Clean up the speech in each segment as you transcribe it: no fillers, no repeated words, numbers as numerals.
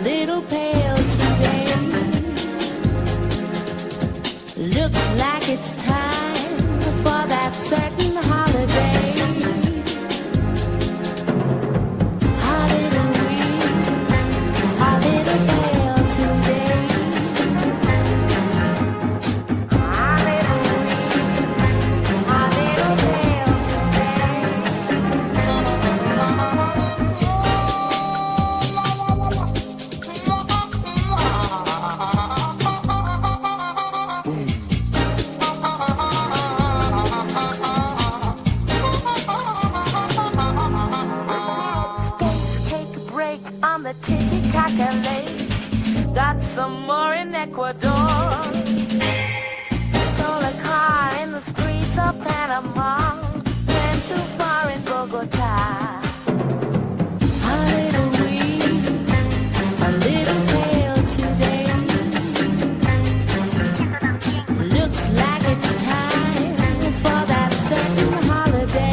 little pale today. Looks like it's time for that certain holiday. Our little we, our little pale today. Our little we, our little pale on the Titicaca. Got some more in Ecuador. Stole a car in the streets of Panama. Went too far in Bogota. A little weak, a little pale today. Looks like it's time for that certain holiday.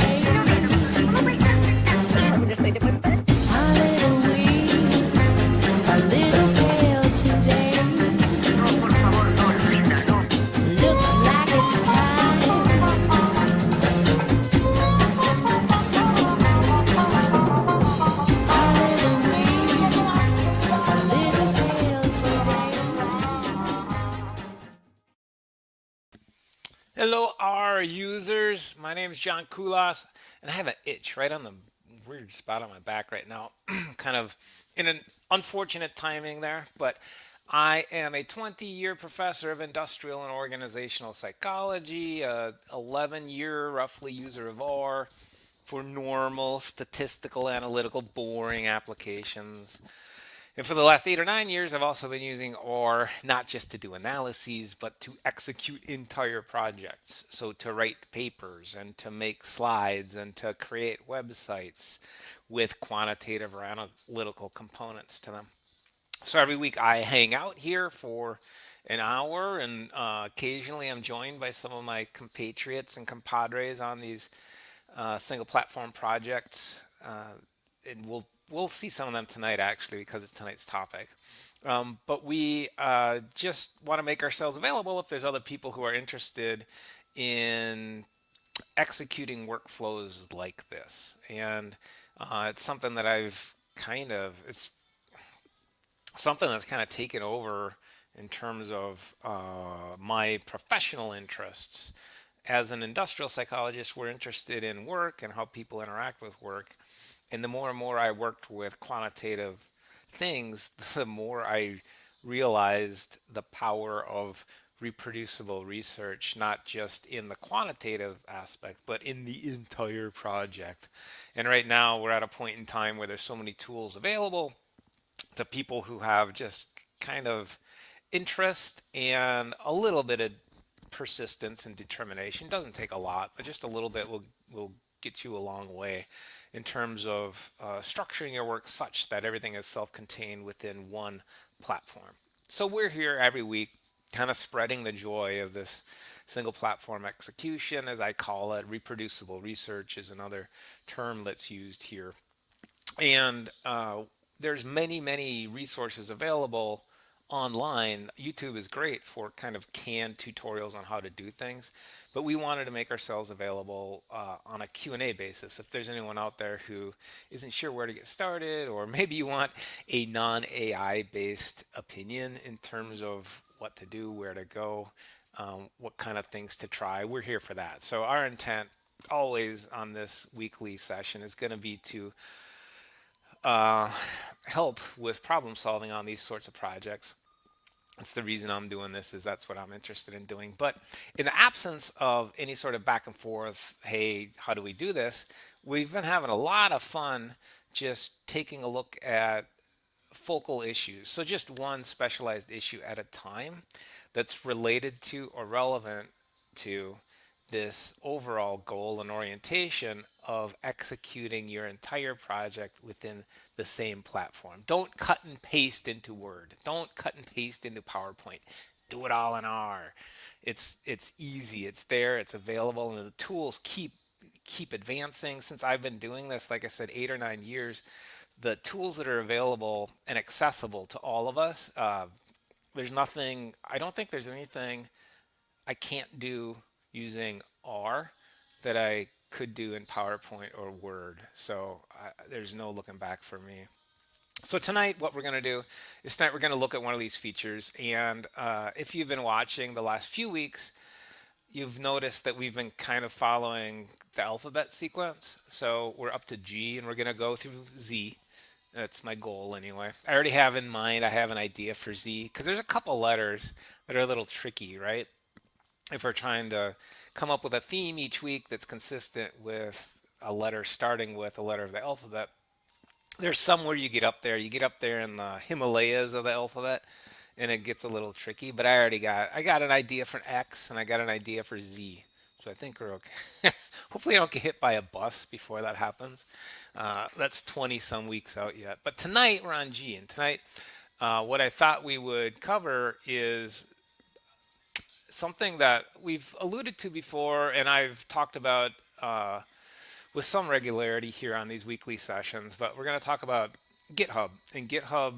Hello, R users. My name is John Kulas, and I have an itch right on the weird spot on my back right now. Kind of in an unfortunate timing there, but I am a 20-year professor of industrial and organizational psychology, a 11-year roughly user of R for normal, statistical, analytical, boring applications. And for the last 8 or 9 years, I've also been using R not just to do analyses, but to execute entire projects. So to write papers and to make slides and to create websites with quantitative or analytical components to them. So every week I hang out here for an hour, and occasionally I'm joined by some of my compatriots and compadres on these single platform projects. And we'll see some of them tonight, actually, because it's tonight's topic. But we just want to make ourselves available if there's other people who are interested in executing workflows like this. And it's something that it's something that's kind of taken over in terms of my professional interests. As an industrial psychologist, we're interested in work and how people interact with work. And the more and more I worked with quantitative things, the more I realized the power of reproducible research, not just in the quantitative aspect, but in the entire project. And right now we're at a point in time where there's so many tools available to people who have just kind of interest and a little bit of persistence and determination. Doesn't take a lot, but just a little bit will get you a long way in terms of structuring your work such that everything is self-contained within one platform. So we're here every week kind of spreading the joy of this single platform execution, as I call it. Reproducible research is another term that's used here. And there's many resources available online. YouTube is great for kind of canned tutorials on how to do things, but we wanted to make ourselves available on a Q&A basis. If there's anyone out there who isn't sure where to get started, or maybe you want a non-AI based opinion in terms of what to do, where to go, what kind of things to try, we're here for that. So our intent always on this weekly session is going to be to help with problem solving on these sorts of projects. That's the reason I'm doing this, is that's what I'm interested in doing. But in the absence of any sort of back and forth, hey, how do we do this? We've been having a lot of fun just taking a look at focal issues. So just one specialized issue at a time that's related to or relevant to this overall goal and orientation of executing your entire project within the same platform. Don't cut and paste into Word. Don't cut and paste into PowerPoint. Do it all in R. It's easy. It's there. It's available, and the tools keep keep advancing. Since I've been doing this, like I said, 8 or 9 years, the tools that are available and accessible to all of us, there's nothing, I don't think there's anything I can't do using R that I could do in PowerPoint or Word. So there's no looking back for me. So tonight, what we're going to do is tonight we're going to look at one of these features. And if you've been watching the last few weeks, you've noticed that we've been kind of following the alphabet sequence. So we're up to G and we're going to go through Z. That's my goal anyway. I already have in mind, I have an idea for Z because there's a couple letters that are a little tricky, right? If we're trying to come up with a theme each week that's consistent with a letter starting with a letter of the alphabet, there's somewhere you get up there in the Himalayas of the alphabet, and it gets a little tricky. But I got an idea for X and I got an idea for Z, so I think we're okay. Hopefully, I don't get hit by a bus before that happens. That's 20 some weeks out yet. But tonight we're on G, and tonight what I thought we would cover is something that we've alluded to before, and I've talked about with some regularity here on these weekly sessions. But we're going to talk about GitHub, and GitHub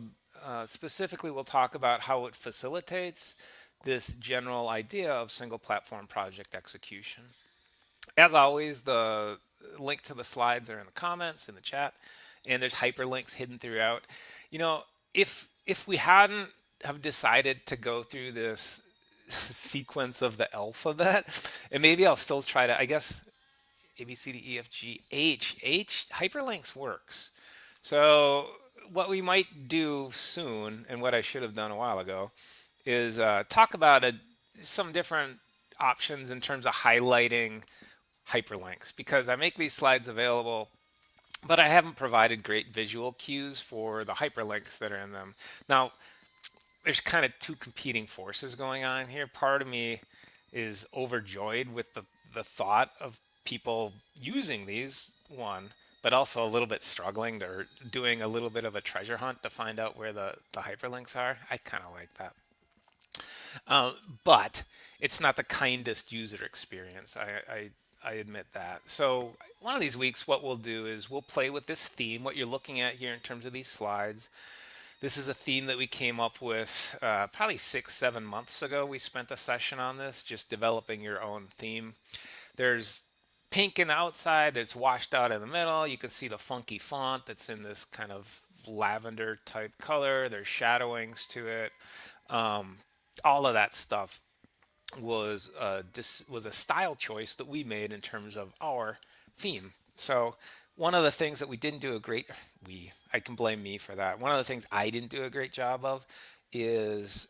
specifically, we'll talk about how it facilitates this general idea of single platform project execution. As always, the link to the slides are in the comments, in the chat, and there's hyperlinks hidden throughout. You know, if we hadn't have decided to go through this sequence of the alphabet, and maybe I'll still try to, I guess, A, B, C, D, E, F, G, H, hyperlinks works. So what we might do soon, and what I should have done a while ago, is talk about some different options in terms of highlighting hyperlinks, because I make these slides available, but I haven't provided great visual cues for the hyperlinks that are in them. Now, there's kind of two competing forces going on here. Part of me is overjoyed with the thought of people using these, one, but also a little bit struggling or doing a little bit of a treasure hunt to find out where the hyperlinks are. I kind of like that. But it's not the kindest user experience. I admit that. So one of these weeks, what we'll do is we'll play with this theme, what you're looking at here in terms of these slides. This is a theme that we came up with probably 6-7 months ago. We spent a session on this, just developing your own theme. There's pink in the outside that's washed out in the middle. You can see the funky font that's in this kind of lavender type color. There's shadowings to it. All of that stuff was a style choice that we made in terms of our theme. So one of the things that we didn't do I can blame me for that. One of the things I didn't do a great job of is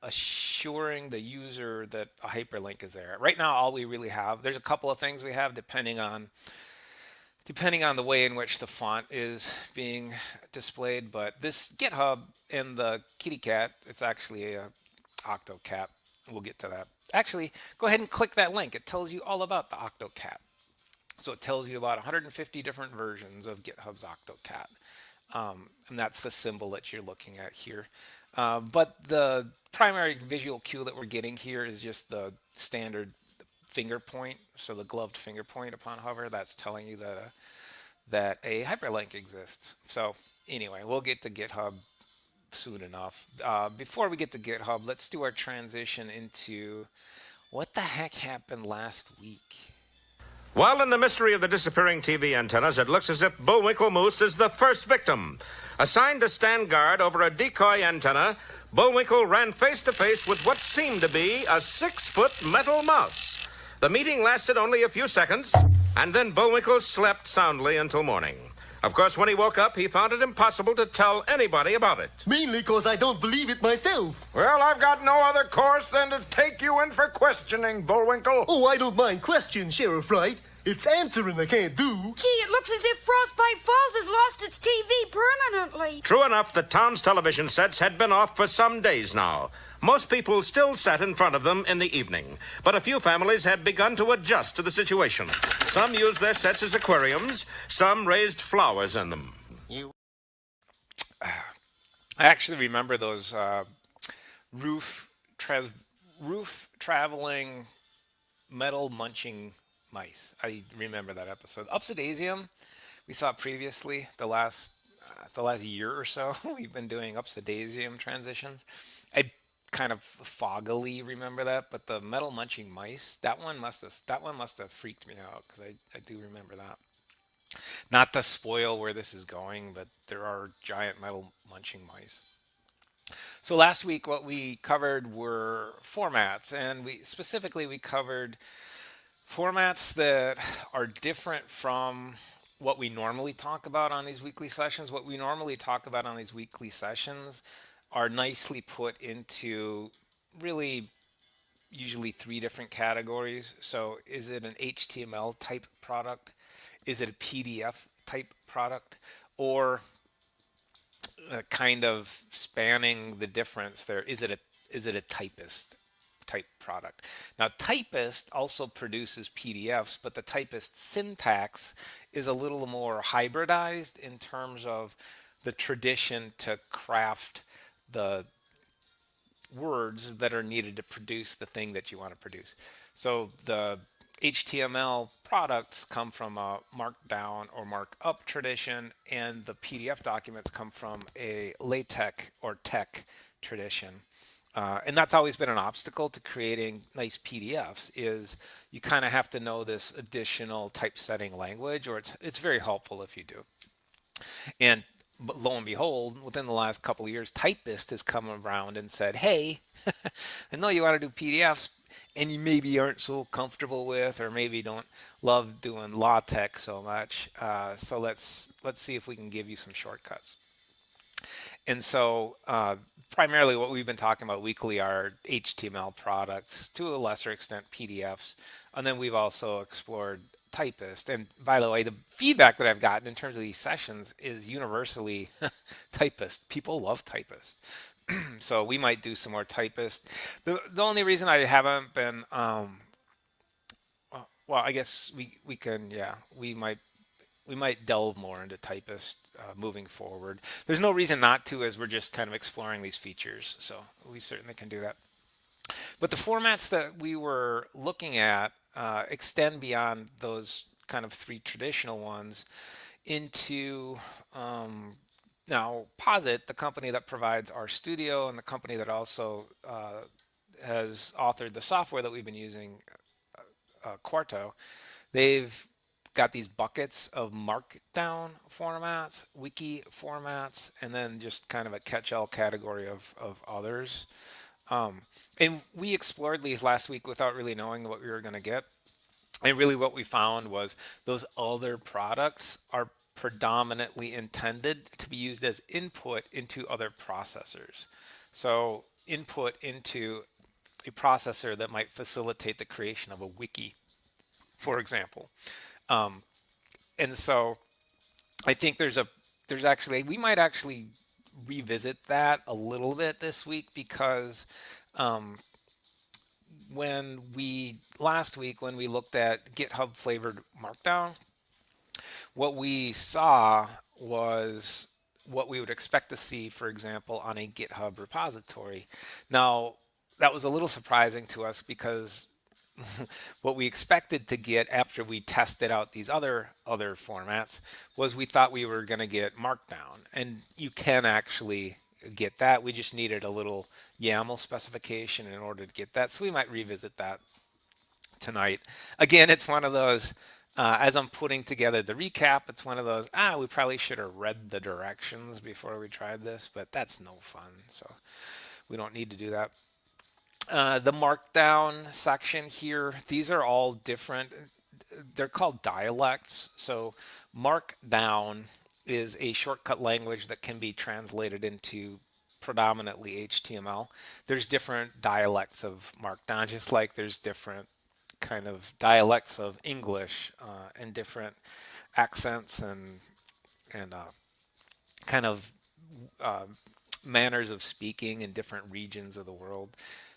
assuring the user that a hyperlink is there. Right now, all we really have, there's a couple of things we have depending on the way in which the font is being displayed. But this GitHub and the kitty cat, it's actually a octocat. We'll get to that. Actually, go ahead and click that link. It tells you all about the octocat. So it tells you about 150 different versions of GitHub's octocat. And that's the symbol that you're looking at here. But the primary visual cue that we're getting here is just the standard finger point. So the gloved finger point upon hover, that's telling you that a hyperlink exists. So anyway, we'll get to GitHub soon enough. Before we get to GitHub, let's do our transition into what the heck happened last week. While in the mystery of the disappearing TV antennas, it looks as if Bullwinkle Moose is the first victim. Assigned to stand guard over a decoy antenna, Bullwinkle ran face to face with what seemed to be a 6-foot metal mouse. The meeting lasted only a few seconds, and then Bullwinkle slept soundly until morning. Of course, when he woke up, he found it impossible to tell anybody about it. Mainly because I don't believe it myself. Well, I've got no other course than to take you in for questioning, Bullwinkle. Oh, I don't mind questions, Sheriff Wright. It's answering I can't do. Gee, it looks as if Frostbite Falls has lost its TV permanently. True enough, the town's television sets had been off for some days now. Most people still sat in front of them in the evening, but a few families had begun to adjust to the situation. Some used their sets as aquariums, some raised flowers in them. I actually remember those roof traveling metal munching mice. I remember that episode. Upsidasium, we saw previously the last year or so. We've been doing upsidasium transitions. I kind of foggily remember that, but the metal munching mice, that one must have freaked me out because I do remember that. Not to spoil where this is going, but there are giant metal munching mice. So last week, what we covered were formats, and we covered formats that are different from what we normally talk about on these weekly sessions. What we normally talk about on these weekly sessions are nicely put into really usually three different categories. So, is it an HTML type product? Is it a PDF type product? Or kind of spanning the difference there, is it a typist type product? Now, typist also produces PDFs, but the typist syntax is a little more hybridized in terms of the tradition to craft the words that are needed to produce the thing that you want to produce. So the HTML products come from a markdown or markup tradition, and the PDF documents come from a LaTeX or tech tradition. And that's always been an obstacle to creating nice PDFs is you kind of have to know this additional typesetting language, or it's very helpful if you do. And lo and behold, within the last couple of years, Typist has come around and said, hey, I know you want to do PDFs and you maybe aren't so comfortable with, or maybe don't love doing LaTeX so much. So let's see if we can give you some shortcuts. And so primarily what we've been talking about weekly are HTML products, to a lesser extent PDFs, and then we've also explored Typist. And by the way, the feedback that I've gotten in terms of these sessions is universally Typist. People love Typist. So we might do some more Typist. The only reason I haven't been, well, I guess we can, yeah, we might delve more into Typist moving forward. There's no reason not to, as we're just kind of exploring these features. So we certainly can do that. But the formats that we were looking at extend beyond those kind of three traditional ones into now Posit, the company that provides our studio and the company that also has authored the software that we've been using, Quarto. They've got these buckets of markdown formats, wiki formats, and then just kind of a catch-all category of others. And we explored these last week without really knowing what we were going to get. And really what we found was those other products are predominantly intended to be used as input into other processors. So input into a processor that might facilitate the creation of a wiki, for example. And so I think we might actually revisit that a little bit this week, because last week when we looked at GitHub flavored Markdown, what we saw was what we would expect to see, for example, on a GitHub repository. Now, that was a little surprising to us because what we expected to get after we tested out these other formats was we thought we were going to get Markdown, and you can actually get that. We just needed a little YAML specification in order to get that, so we might revisit that tonight. Again, it's one of those, as I'm putting together the recap, it's one of those, we probably should have read the directions before we tried this, but that's no fun, so we don't need to do that. The Markdown section here, these are all different. They're called dialects. So Markdown is a shortcut language that can be translated into predominantly HTML. There's different dialects of Markdown, just like there's different kind of dialects of English and different accents and kind of manners of speaking in different regions of the world.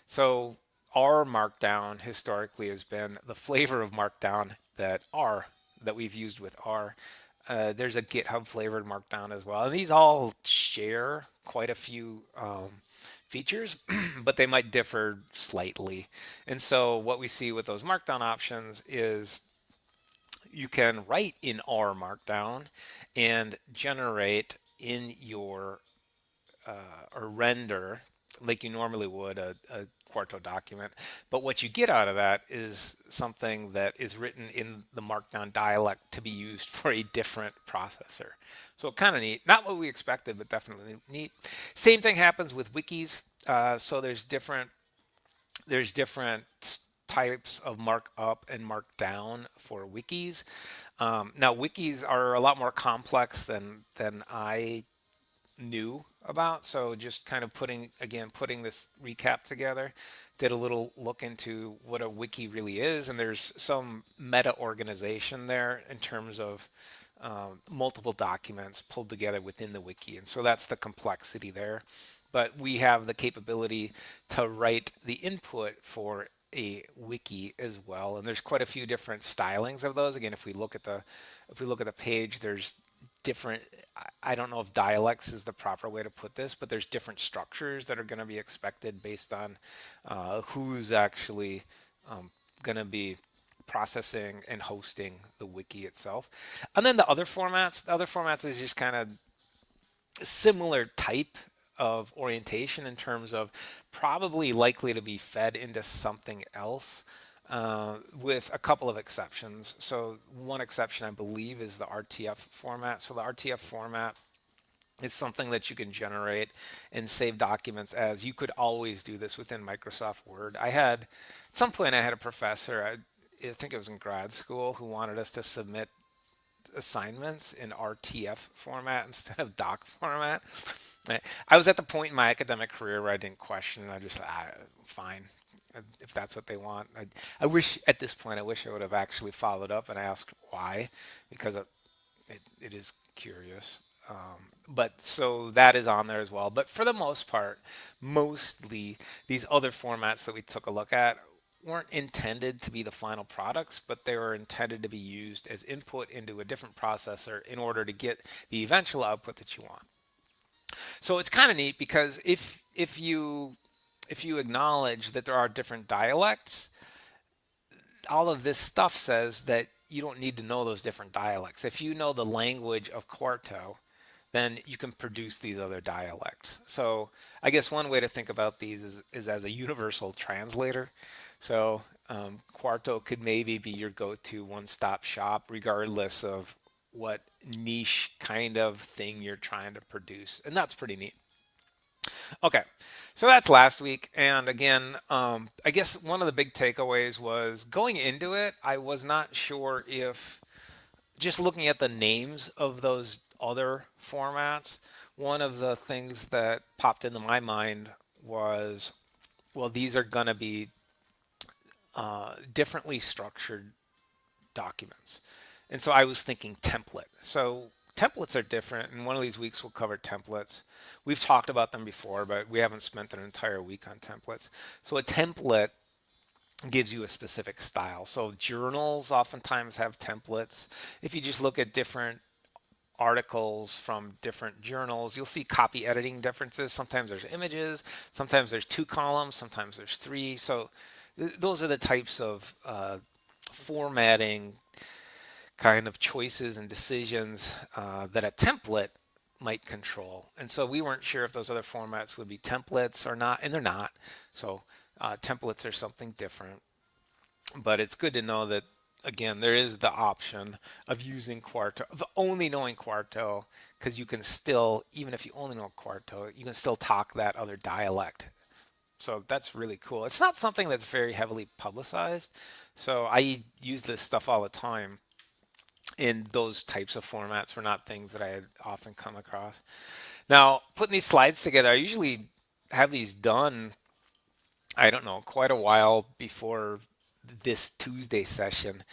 So R Markdown historically has been the flavor of Markdown that we've used with R. There's a GitHub flavored Markdown as well. And these all share quite a few features, but they might differ slightly. And so what we see with those Markdown options is you can write in R Markdown and generate in your or render like you normally would a Quarto document. But what you get out of that is something that is written in the Markdown dialect to be used for a different processor. So kind of neat. Not what we expected, but definitely neat. Same thing happens with wikis. So there's different types of markup and markdown for wikis. Now wikis are a lot more complex than I knew about. So just kind of putting this recap together, did a little look into what a wiki really is, and there's some meta organization there in terms of multiple documents pulled together within the wiki, and so that's the complexity there. But we have the capability to write the input for a wiki as well, and there's quite a few different stylings of those. Again, if we look at the page, there's different, I don't know if dialects is the proper way to put this, but there's different structures that are going to be expected based on who's actually going to be processing and hosting the wiki itself. And then the other formats is just kind of similar type of orientation in terms of probably likely to be fed into something else, with a couple of exceptions. So one exception, I believe, is the RTF format. So the RTF format is something that you can generate and save documents as. You could always do this within Microsoft Word. At some point I had a professor, I think it was in grad school, who wanted us to submit assignments in RTF format instead of doc format. I was at the point in my academic career where I didn't question it. I just fine, if that's what they want. I wish at this point I would have actually followed up and asked why, because it is curious. But so that is on there as well. But for the most part, mostly these other formats that we took a look at weren't intended to be the final products, but they were intended to be used as input into a different processor in order to get the eventual output that you want. So it's kind of neat because if you acknowledge that there are different dialects, all of this stuff says that you don't need to know those different dialects. If you know the language of Quarto, then you can produce these other dialects. So I guess one way to think about these is as a universal translator. So Quarto could maybe be your go-to one-stop shop, regardless of what niche kind of thing you're trying to produce. And that's pretty neat. Okay, so that's last week. And again, I guess one of the big takeaways was going into it, I was not sure if just looking at the names of those other formats, one of the things that popped into my mind was, well, these are going to be differently structured documents. And so I was thinking template. So templates are different, and one of these weeks we'll cover templates. We've talked about them before, but we haven't spent an entire week on templates. So a template gives you a specific style. So journals oftentimes have templates. If you just look at different articles from different journals, you'll see copy editing differences. Sometimes there's images, sometimes there's 2 columns, sometimes there's 3. So those are the types of formatting kind of choices and decisions that a template might control. And so we weren't sure if those other formats would be templates or not, and they're not. So templates are something different. But it's good to know that, again, there is the option of using Quarto, of only knowing Quarto, because you can still, even if you only know Quarto, you can still talk that other dialect. So that's really cool. It's not something that's very heavily publicized. So I use this stuff all the time. In those types of formats were not things that I had often come across. Now, putting these slides together, I usually have these done, I don't know, quite a while before this Tuesday session.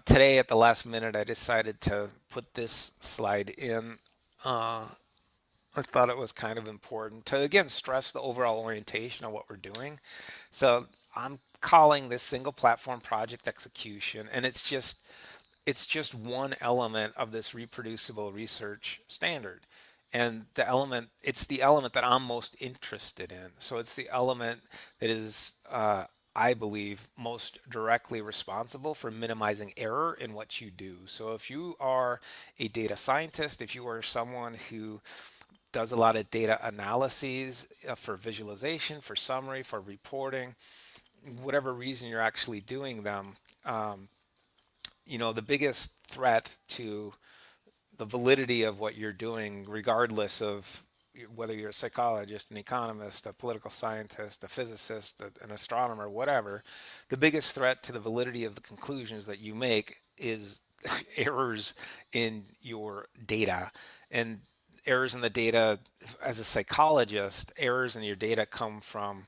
Today, at the last minute, I decided to put this slide in. I thought it was kind of important to, again, stress the overall orientation of what we're doing. So I'm calling this single platform project execution, and it's just one element of this reproducible research standard. And it's the element that I'm most interested in. So it's the element that is I believe, most directly responsible for minimizing error in what you do. So if you are a data scientist, if you are someone who does a lot of data analyses for visualization, for summary, for reporting, whatever reason you're actually doing them, the biggest threat to the validity of what you're doing, regardless of whether you're a psychologist, an economist, a political scientist, a physicist, an astronomer, whatever, the biggest threat to the validity of the conclusions that you make is errors in your data. And errors in the data, as a psychologist, errors in your data come from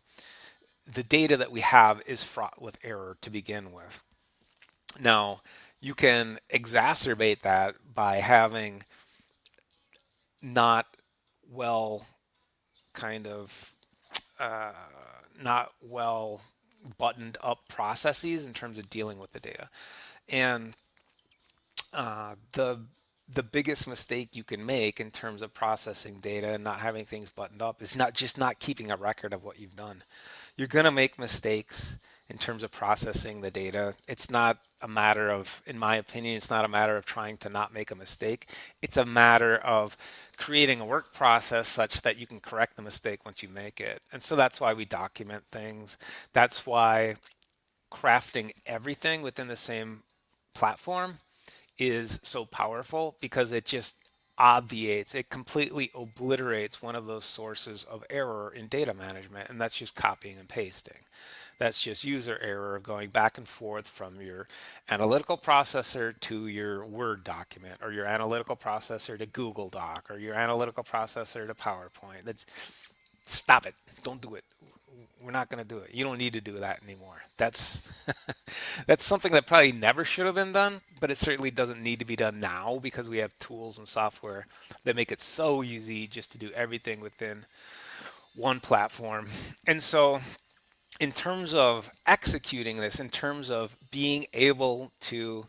the data that we have is fraught with error to begin with. Now, you can exacerbate that by having not well not well buttoned up processes in terms of dealing with the data. And the biggest mistake you can make in terms of processing data and not having things buttoned up is not keeping a record of what you've done. You're going to make mistakes in terms of processing the data. It's not a matter of, in my opinion, it's not a matter of trying to not make a mistake. It's a matter of creating a work process such that you can correct the mistake once you make it. And so that's why we document things. That's why crafting everything within the same platform is so powerful, because it just obviates, it completely obliterates one of those sources of error in data management, and that's just copying and pasting. That's just user error of going back and forth from your analytical processor to your Word document, or your analytical processor to Google Doc, or your analytical processor to PowerPoint. Stop it. Don't do it. We're not going to do it. You don't need to do that anymore. That's that's something that probably never should have been done, but it certainly doesn't need to be done now, because we have tools and software that make it so easy just to do everything within one platform. And so in terms of executing this, in terms of being able to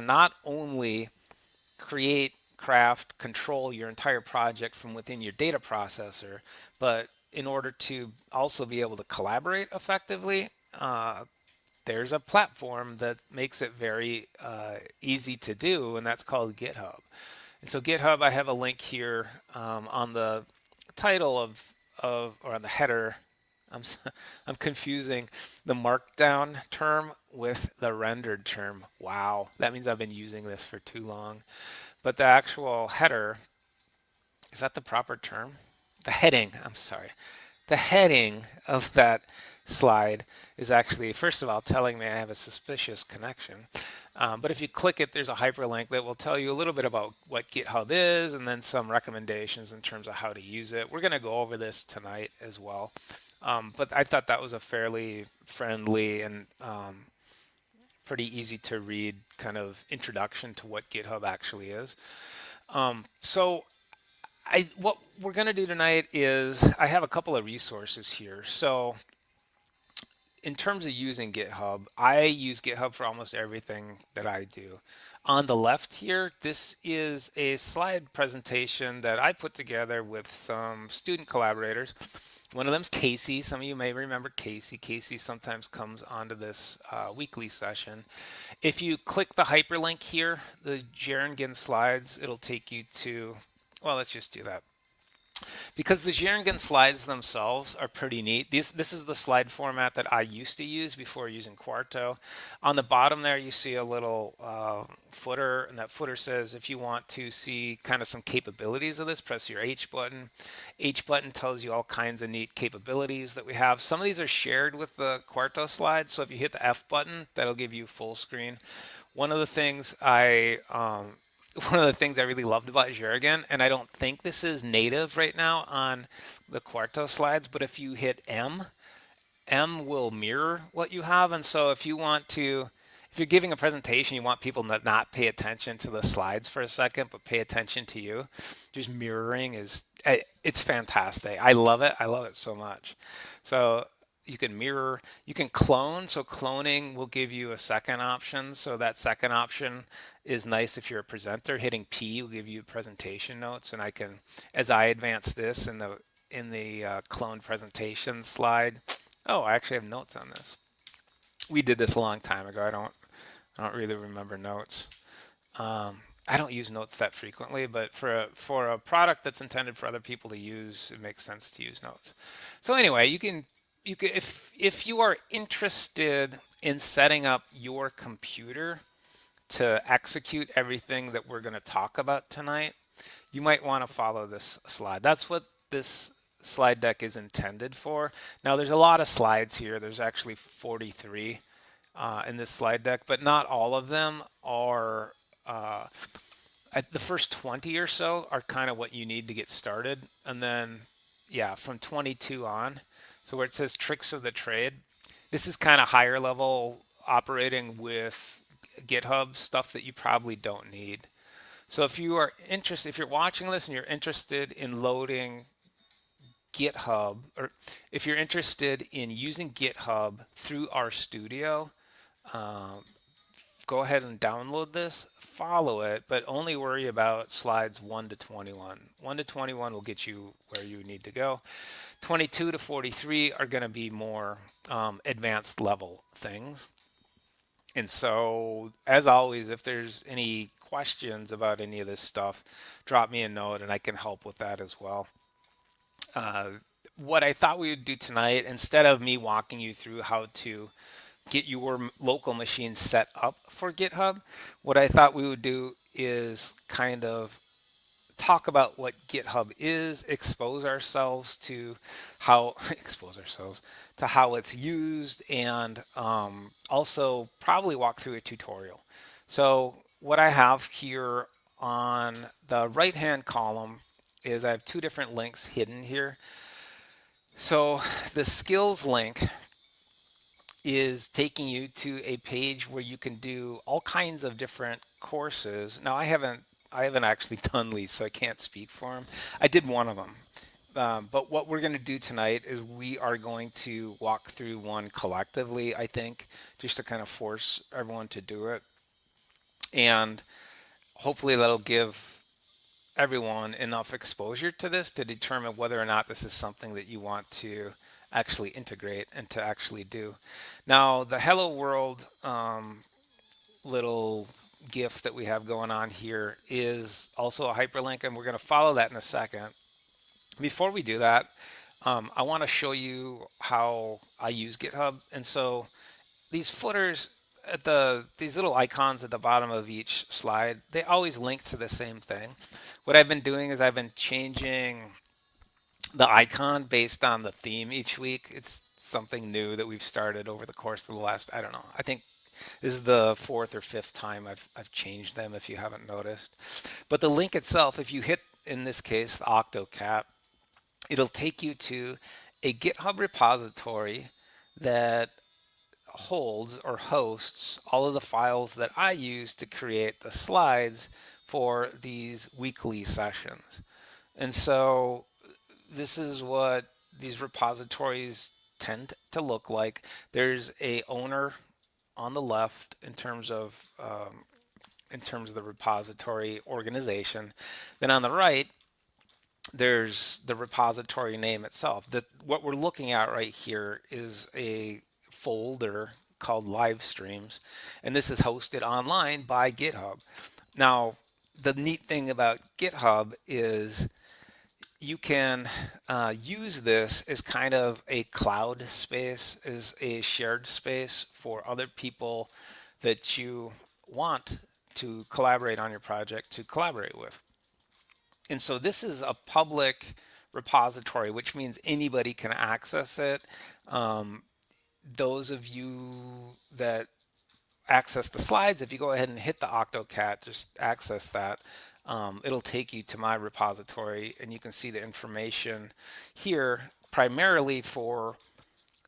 not only create, craft, control your entire project from within your data processor, but in order to also be able to collaborate effectively, there's a platform that makes it very easy to do, and that's called GitHub. And so GitHub, I have a link here on the title or on the header. I'm confusing the Markdown term with the rendered term. Wow, that means I've been using this for too long. But the actual header, is that the proper term? The heading, I'm sorry. The heading of that slide is actually, first of all, telling me I have a suspicious connection. But if you click it, there's a hyperlink that will tell you a little bit about what GitHub is, and then some recommendations in terms of how to use it. We're going to go over this tonight as well. But I thought that was a fairly friendly and pretty easy to read kind of introduction to what GitHub actually is. So what we're going to do tonight is I have a couple of resources here. So in terms of using GitHub, I use GitHub for almost everything that I do. On the left here, this is a slide presentation that I put together with some student collaborators. One of them's Casey. Some of you may remember Casey. Casey sometimes comes onto this weekly session. If you click the hyperlink here, the Jerningen slides, it'll take you to, well, let's just do that. Because the Jerningen slides themselves are pretty neat. This is the slide format that I used to use before using Quarto. On the bottom there, you see a little footer, and that footer says if you want to see kind of some capabilities of this, press your H button. H button tells you all kinds of neat capabilities that we have. Some of these are shared with the Quarto slides, so if you hit the F button, that'll give you full screen. One of the things I really loved about Jerringen, and I don't think this is native right now on the Quarto slides, but if you hit M will mirror what you have. And so if you're giving a presentation, you want people to not pay attention to the slides for a second, but pay attention to you. Just mirroring it's fantastic. I love it. I love it so much. So you can mirror, you can clone. So cloning will give you a second option. So that second option is nice if you're a presenter. Hitting P will give you presentation notes, and I can, as I advance this in the clone presentation slide, Oh, I actually have notes on this. We did this a long time ago. I don't really remember notes. I don't use notes that frequently, but for a product that's intended for other people to use, it makes sense to use notes. So anyway, you can if you are interested in setting up your computer to execute everything that we're going to talk about tonight, you might want to follow this slide. That's what this slide deck is intended for. Now, there's a lot of slides here. There's actually 43 in this slide deck, but not all of them are. The first 20 or so are kind of what you need to get started, and then yeah, from 22 on. So where it says tricks of the trade, this is kind of higher level operating with GitHub stuff that you probably don't need. So if you are interested, if you're watching this and you're interested in loading GitHub, or if you're interested in using GitHub through RStudio, um, go ahead and download this, follow it, but only worry about slides 1 to 21. 1 to 21 will get you where you need to go. 22 to 43 are going to be more advanced level things. And so, as always, if there's any questions about any of this stuff, drop me a note and I can help with that as well. What I thought we would do tonight, instead of me walking you through how to get your local machine set up for GitHub, what I thought we would do is kind of talk about what GitHub is, expose ourselves to how it's used, and also probably walk through a tutorial. So what I have here on the right hand column is I have two different links hidden here. So the skills link is taking you to a page where you can do all kinds of different courses. Now I haven't actually done these, so I can't speak for them. I did one of them. But what we're going to do tonight is we are going to walk through one collectively, I think, just to kind of force everyone to do it. And hopefully that'll give everyone enough exposure to this to determine whether or not this is something that you want to actually integrate and to actually do. Now, the Hello World little GIF that we have going on here is also a hyperlink, and we're going to follow that in a second. Before we do that, I want to show you how I use GitHub. And so these footers at these little icons at the bottom of each slide, they always link to the same thing. What I've been doing is I've been changing the icon based on the theme each week. It's something new that we've started over the course of the last, I don't know, I think this is the fourth or fifth time I've changed them, if you haven't noticed. But the link itself, if you hit, in this case, the OctoCat, it'll take you to a GitHub repository that holds or hosts all of the files that I use to create the slides for these weekly sessions. And so this is what these repositories tend to look like. There's a owner on the left in terms of the repository organization. Then on the right, there's the repository name itself. What we're looking at right here is a folder called live streams, and this is hosted online by GitHub. Now, the neat thing about GitHub is you can use this as kind of a cloud space, as a shared space for other people that you want to collaborate on your project to collaborate with. And so this is a public repository, which means anybody can access it. Those of you that access the slides, if you go ahead and hit the OctoCat, just access that. It'll take you to my repository, and you can see the information here. Primarily for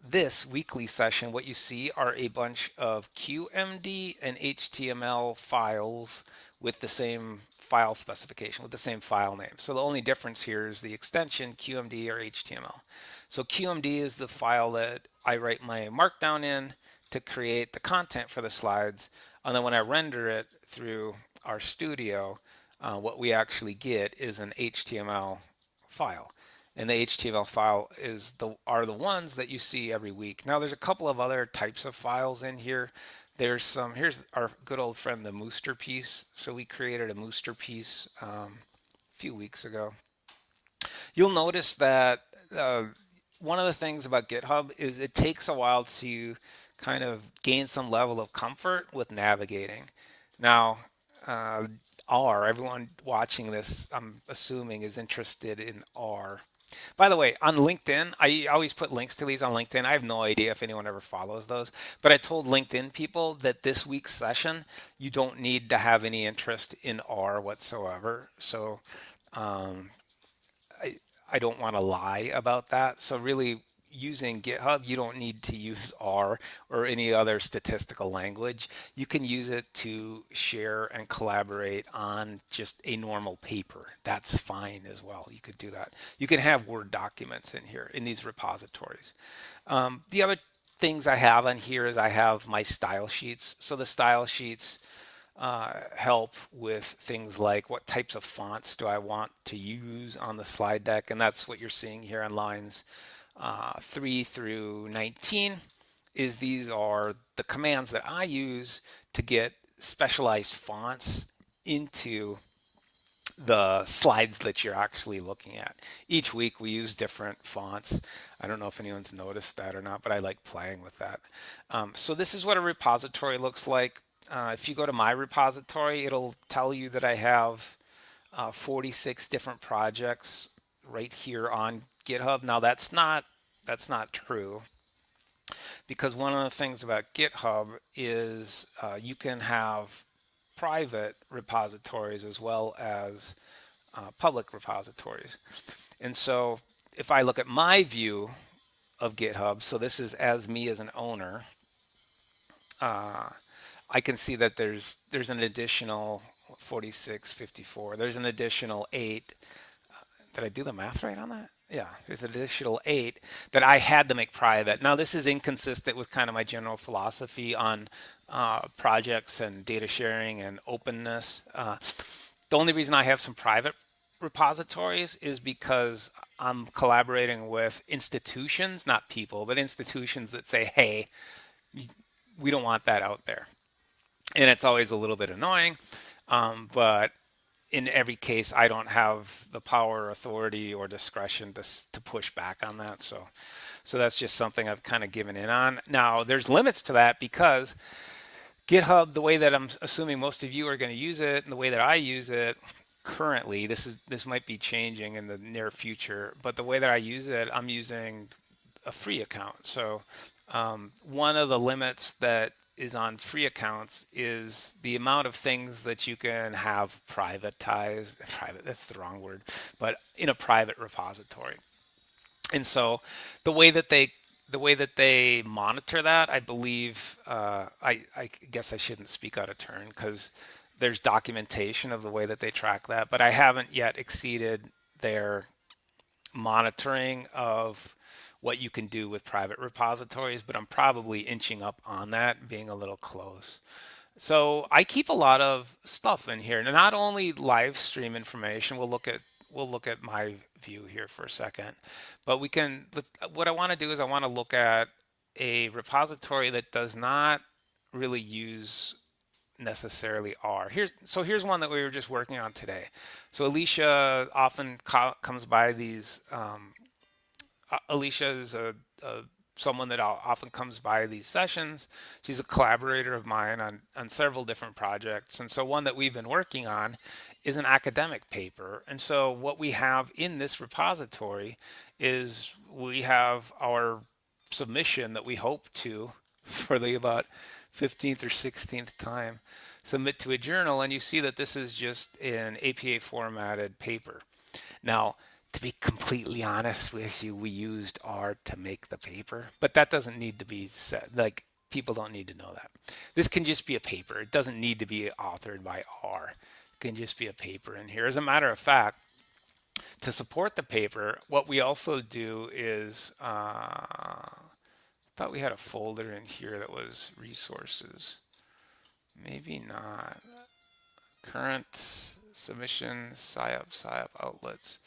this weekly session, what you see are a bunch of QMD and HTML files with the same file specification, with the same file name. So the only difference here is the extension QMD or HTML. So QMD is the file that I write my Markdown in to create the content for the slides, and then when I render it through RStudio, what we actually get is an HTML file. and the HTML file are the ones that you see every week. Now there's a couple of other types of files in here. Here's our good old friend, the Mooster piece. So we created a Mooster piece a few weeks ago. You'll notice that one of the things about GitHub is it takes a while to kind of gain some level of comfort with navigating. Now, everyone watching this, I'm assuming, is interested in R. By the way, on LinkedIn, I always put links to these on LinkedIn. I have no idea if anyone ever follows those, but I told LinkedIn people that this week's session, you don't need to have any interest in R whatsoever. So I don't want to lie about that. So really, using GitHub, you don't need to use R or any other statistical language. You can use it to share and collaborate on just a normal paper. That's fine as well. You could do that. You can have Word documents in here in these repositories. The other things I have on here is I have my style sheets. So the style sheets help with things like what types of fonts do I want to use on the slide deck, and that's what you're seeing here on lines 3 through 19. These are the commands that I use to get specialized fonts into the slides that you're actually looking at. Each week we use different fonts. I don't know if anyone's noticed that or not, but I like playing with that. So this is what a repository looks like. If you go to my repository, it'll tell you that I have 46 different projects right here on GitHub. Now that's not true, because one of the things about GitHub is you can have private repositories as well as public repositories. And so if I look at my view of GitHub, so this is as me as an owner, I can see that there's an additional 46, 54. There's an additional 8. Did I do the math right on that? Yeah, there's an additional 8 that I had to make private. Now this is inconsistent with kind of my general philosophy on projects and data sharing and openness. The only reason I have some private repositories is because I'm collaborating with institutions, not people, but institutions that say, hey, we don't want that out there. And it's always a little bit annoying, but in every case, I don't have the power, authority, or discretion to push back on that. So that's just something I've kind of given in on. Now, there's limits to that because GitHub, the way that I'm assuming most of you are going to use it, and the way that I use it currently, this might be changing in the near future, but the way that I use it, I'm using a free account. So one of the limits that is on free accounts is the amount of things that you can have privatized. That's the wrong word, but in a private repository. And so the way that they monitor that, I believe, I guess I shouldn't speak out of turn because there's documentation of the way that they track that, but I haven't yet exceeded their monitoring of what you can do with private repositories, but I'm probably inching up on that, being a little close. So I keep a lot of stuff in here, and not only live stream information. We'll look at my view here for a second, but what I want to do is I want to look at a repository that does not really use necessarily R. Here's one that we were just working on today. So Alicia often comes by these. Alicia is someone that often comes by these sessions. She's a collaborator of mine on several different projects. And so one that we've been working on is an academic paper. And so what we have in this repository is we have our submission that we hope to, for the about 15th or 16th time, submit to a journal. And you see that this is just an APA formatted paper. Now, to be completely honest with you, we used R to make the paper, but that doesn't need to be said. Like, people don't need to know that. This can just be a paper. It doesn't need to be authored by R. It can just be a paper in here. As a matter of fact, to support the paper, what we also do is, I thought we had a folder in here that was resources. Maybe not. Current submission, SIOP outlets.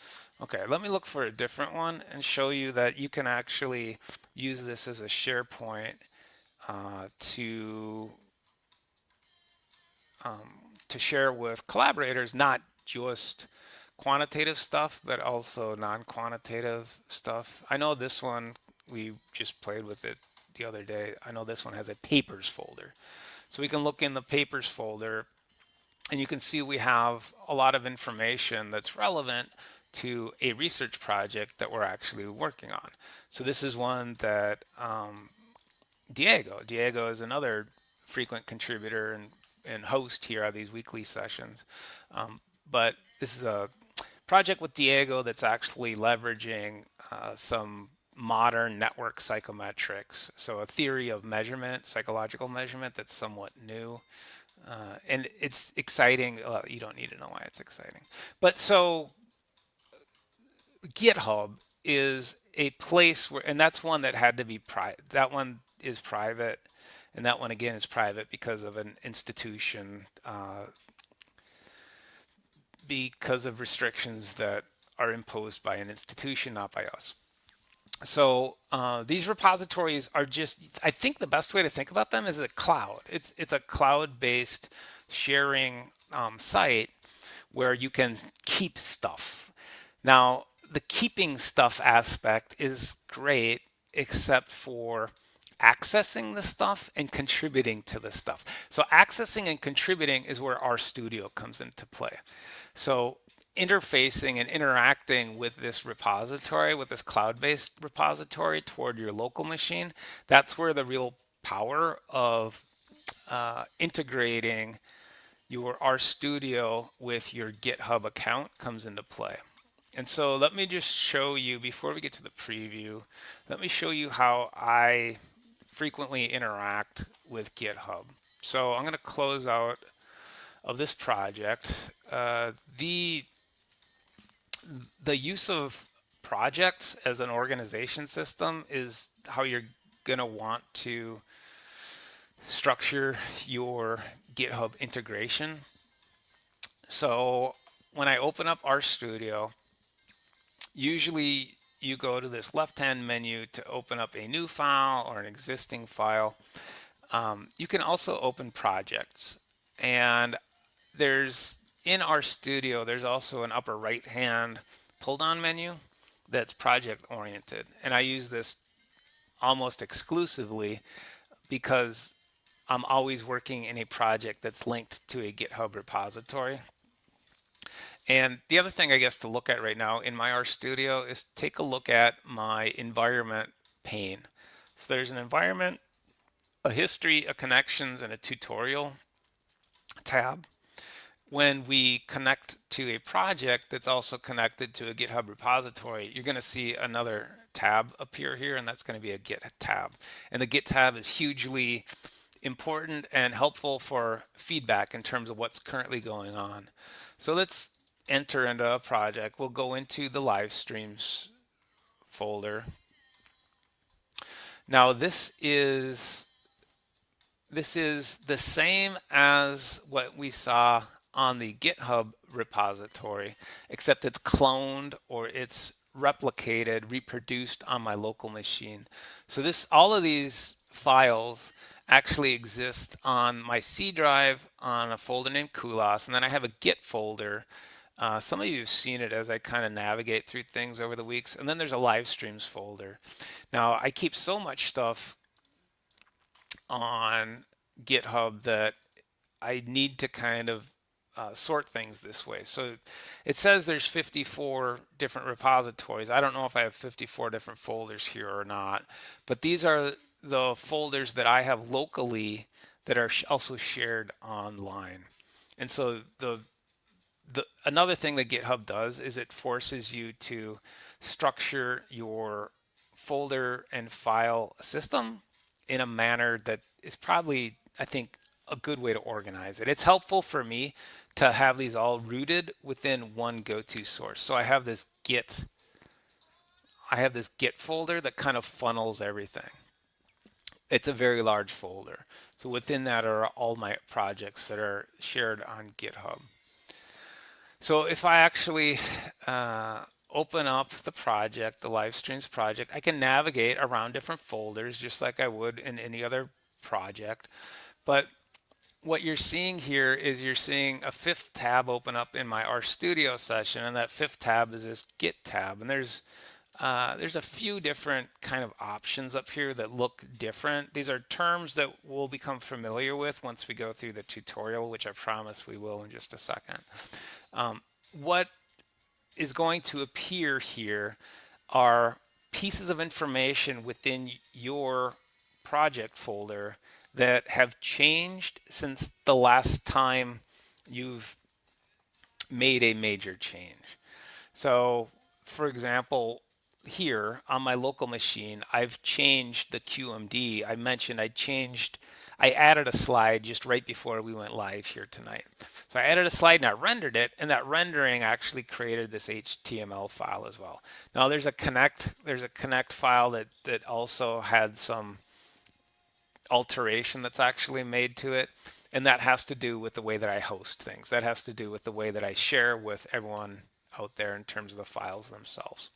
Okay, let me look for a different one and show you that you can actually use this as a SharePoint to share with collaborators, not just quantitative stuff, but also non-quantitative stuff. I know this one, we just played with it the other day. I know this one has a papers folder. So we can look in the papers folder and you can see we have a lot of information that's relevant to a research project that we're actually working on. So this is one that Diego is another frequent contributor and host here at these weekly sessions. But this is a project with Diego that's actually leveraging some modern network psychometrics. So a theory of measurement, psychological measurement that's somewhat new. And it's exciting. Well, you don't need to know why it's exciting. But so GitHub is a place where, and that's one that had to be private. That one is private. And that one again is private because of an institution, because of restrictions that are imposed by an institution, not by us. So these repositories are just, I think the best way to think about them is a cloud. It's a cloud-based sharing site where you can keep stuff. Now, the keeping stuff aspect is great, except for accessing the stuff and contributing to the stuff. So accessing and contributing is where RStudio comes into play. So interfacing and interacting with this repository, with this cloud-based repository toward your local machine, that's where the real power of integrating your RStudio with your GitHub account comes into play. And so let me just show you, before we get to the preview, let me show you how I frequently interact with GitHub. So I'm going to close out of this project. The use of projects as an organization system is how you're going to want to structure your GitHub integration. So when I open up RStudio, usually you go to this left-hand menu to open up a new file or an existing file. You can also open projects, and there's in RStudio there's also an upper right-hand pull-down menu that's project-oriented, and I use this almost exclusively because I'm always working in a project that's linked to a GitHub repository. And the other thing I guess to look at right now in my RStudio is take a look at my environment pane. So there's an environment, a history, a connections, and a tutorial tab. When we connect to a project that's also connected to a GitHub repository, you're going to see another tab appear here, and that's going to be a Git tab. And the Git tab is hugely important and helpful for feedback in terms of what's currently going on. So let's enter into a project. We'll go into the live streams folder. Now this is the same as what we saw on the GitHub repository, except it's cloned or it's replicated, reproduced on my local machine. So all of these files actually exist on my C drive on a folder named Kulas, and then I have a Git folder. Some of you have seen it as I kind of navigate through things over the weeks. And then there's a live streams folder. Now, I keep so much stuff on GitHub that I need to kind of sort things this way. So it says there's 54 different repositories. I don't know if I have 54 different folders here or not, but these are the folders that I have locally that are also shared online. And so another thing that GitHub does is it forces you to structure your folder and file system in a manner that is probably, I think, a good way to organize it. It's helpful for me to have these all rooted within one go-to source. So I have this Git folder that kind of funnels everything. It's a very large folder. So within that are all my projects that are shared on GitHub. So if I actually open up the project, the live streams project, I can navigate around different folders just like I would in any other project. But what you're seeing here is you're seeing a fifth tab open up in my RStudio session, and that fifth tab is this Git tab. And there's a few different kind of options up here that look different. These are terms that we'll become familiar with once we go through the tutorial, which I promise we will in just a second. What is going to appear here are pieces of information within your project folder that have changed since the last time you've made a major change. So, for example, here on my local machine, I've changed the QMD. I mentioned I added a slide just right before we went live here tonight. So I added a slide and I rendered it, and that rendering actually created this HTML file as well. Now there's a connect file that also had some alteration that's actually made to it, and that has to do with the way that I host things. That has to do with the way that I share with everyone out there in terms of the files themselves.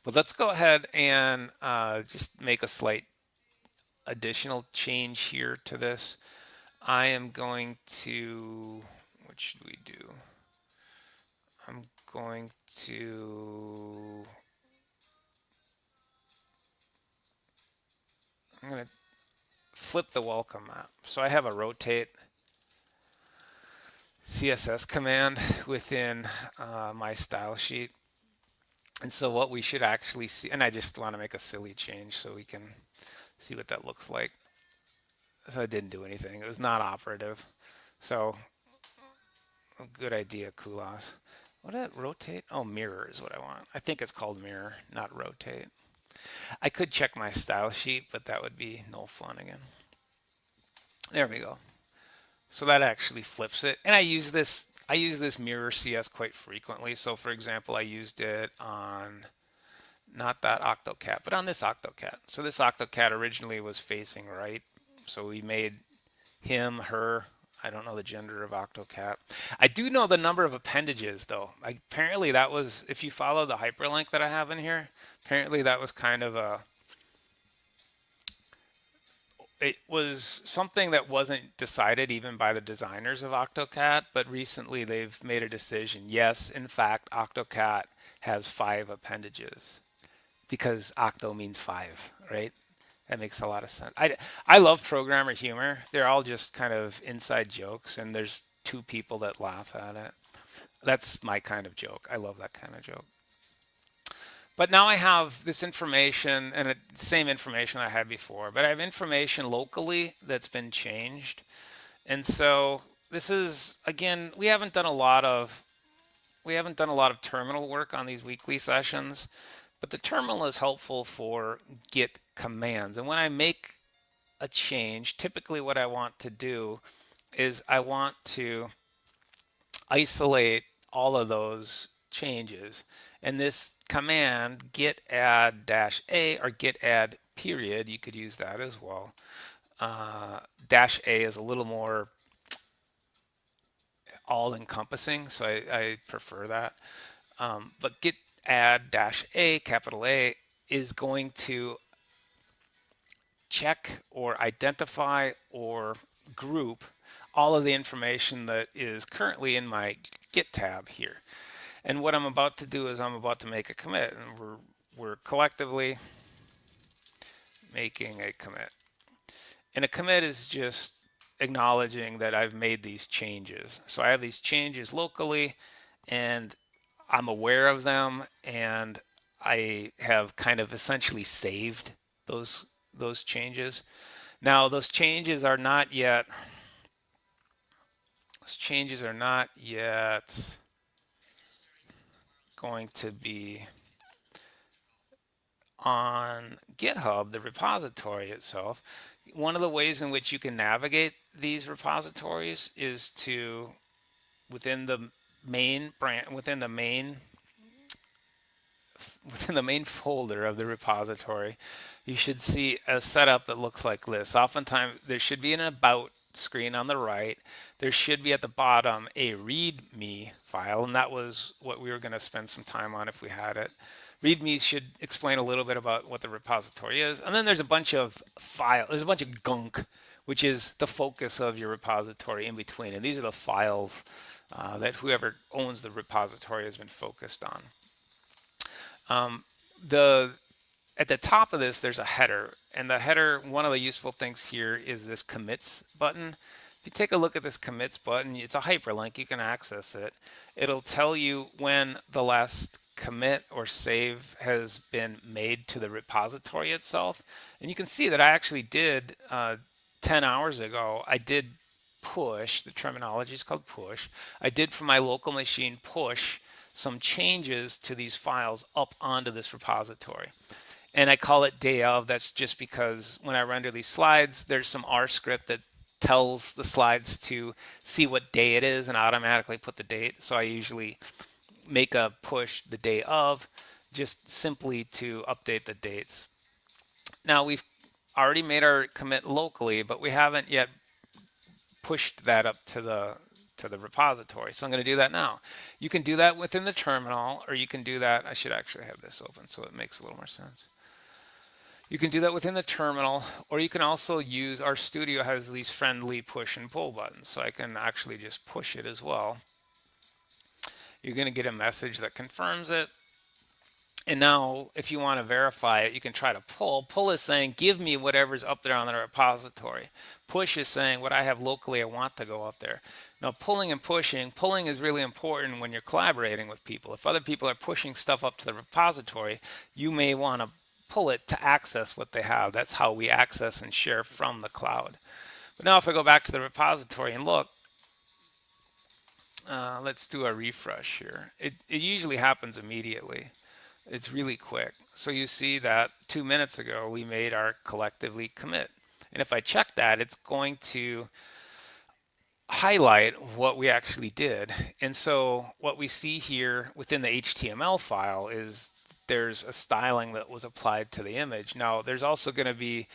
But let's go ahead and just make a slight additional change here to this. I am going to, what should we do? I'm going to flip the welcome map. So I have a rotate CSS command within my style sheet. And so what we should actually see, and I just want to make a silly change so we can see what that looks like. So I didn't do anything. It was not operative. So good idea, Kulas. What did it rotate? Oh, mirror is what I want. I think it's called mirror, not rotate. I could check my style sheet, but that would be no fun again. There we go. So that actually flips it. And I use this mirror CS quite frequently. So for example, I used it on not that Octocat, but on this Octocat. So this Octocat originally was facing right. So we made him, her. I don't know the gender of Octocat. I do know the number of appendages though. Apparently that was, if you follow the hyperlink that I have in here, apparently that was kind of it was something that wasn't decided even by the designers of Octocat, but recently they've made a decision. Yes, in fact, Octocat has 5 appendages because octo means 5, right? That makes a lot of sense. I love programmer humor. They're all just kind of inside jokes, and there's 2 people that laugh at it. That's my kind of joke. I love that kind of joke. But now I have this information, and the same information I had before, but I have information locally that's been changed. And so this is, again, we haven't done a lot of terminal work on these weekly sessions, but the terminal is helpful for Git commands. And when I make a change, typically what I want to do is I want to isolate all of those changes. And this command git add -a or git add period, you could use that as well. -a is a little more all-encompassing, so I prefer that. But git add -a, capital A, is going to check or identify or group all of the information that is currently in my Git tab here. And what I'm about to do is I'm about to make a commit, and we're collectively making a commit. And a commit is just acknowledging that I've made these changes. So I have these changes locally, and I'm aware of them, and I have kind of essentially saved those changes. Now those changes are not yet going to be on GitHub, the repository itself. One of the ways in which you can navigate these repositories is to within the main folder of the repository, you should see a setup that looks like this. Oftentimes there should be an about screen on the right, there should be at the bottom a README file, and that was what we were going to spend some time on if we had it. README should explain a little bit about what the repository is, and then there's a bunch of there's a bunch of gunk, which is the focus of your repository in between, and these are the files that whoever owns the repository has been focused on. At the top of this, there's a header, and the header, one of the useful things here is this commits button. If you take a look at this commits button, it's a hyperlink, you can access it. It'll tell you when the last commit or save has been made to the repository itself. And you can see that I actually did 10 hours ago, I did push, the terminology is called push. I did from my local machine push some changes to these files up onto this repository. And I call it day of. That's just because when I render these slides, there's some R script that tells the slides to see what day it is and automatically put the date. So I usually make a push the day of, just simply to update the dates. Now we've already made our commit locally, but we haven't yet pushed that up to the repository. So I'm going to do that now. You can do that within the terminal, or you can do that, I should actually have this open so it makes a little more sense. You can do that within the terminal, or you can also use, RStudio has these friendly push and pull buttons, so I can actually just push it as well. You're going to get a message that confirms it. And now if you want to verify it, you can try to pull. Pull is saying, give me whatever's up there on the repository. Push is saying, what I have locally, I want to go up there. Now, pulling and pushing, pulling is really important when you're collaborating with people. If other people are pushing stuff up to the repository, you may want to pull it to access what they have. That's how we access and share from the cloud. But now if I go back to the repository and look, let's do a refresh here. It usually happens immediately. It's really quick. So you see that 2 minutes ago, we made our collectively commit. And if I check that, it's going to highlight what we actually did. And so what we see here within the HTML file is there's a styling that was applied to the image. Now, there's also going to be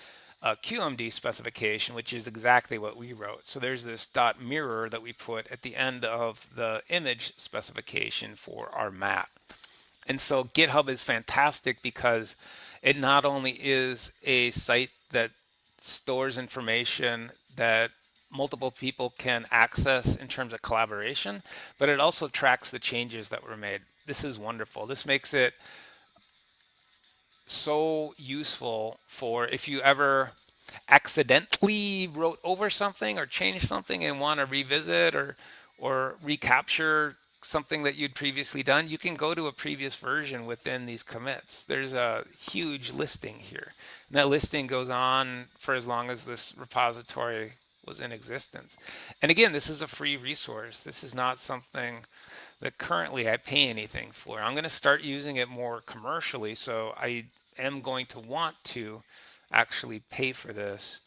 a QMD specification, which is exactly what we wrote. So there's this dot mirror that we put at the end of the image specification for our mat. And so GitHub is fantastic because it not only is a site that stores information that multiple people can access in terms of collaboration, but it also tracks the changes that were made. This is wonderful. This makes it so useful for if you ever accidentally wrote over something or changed something and want to revisit or recapture something that you'd previously done, you can go to a previous version within these commits. There's a huge listing here. And that listing goes on for as long as this repository was in existence. And again, this is a free resource. This is not something that currently I pay anything for. I'm going to start using it more commercially, so I am going to want to actually pay for this.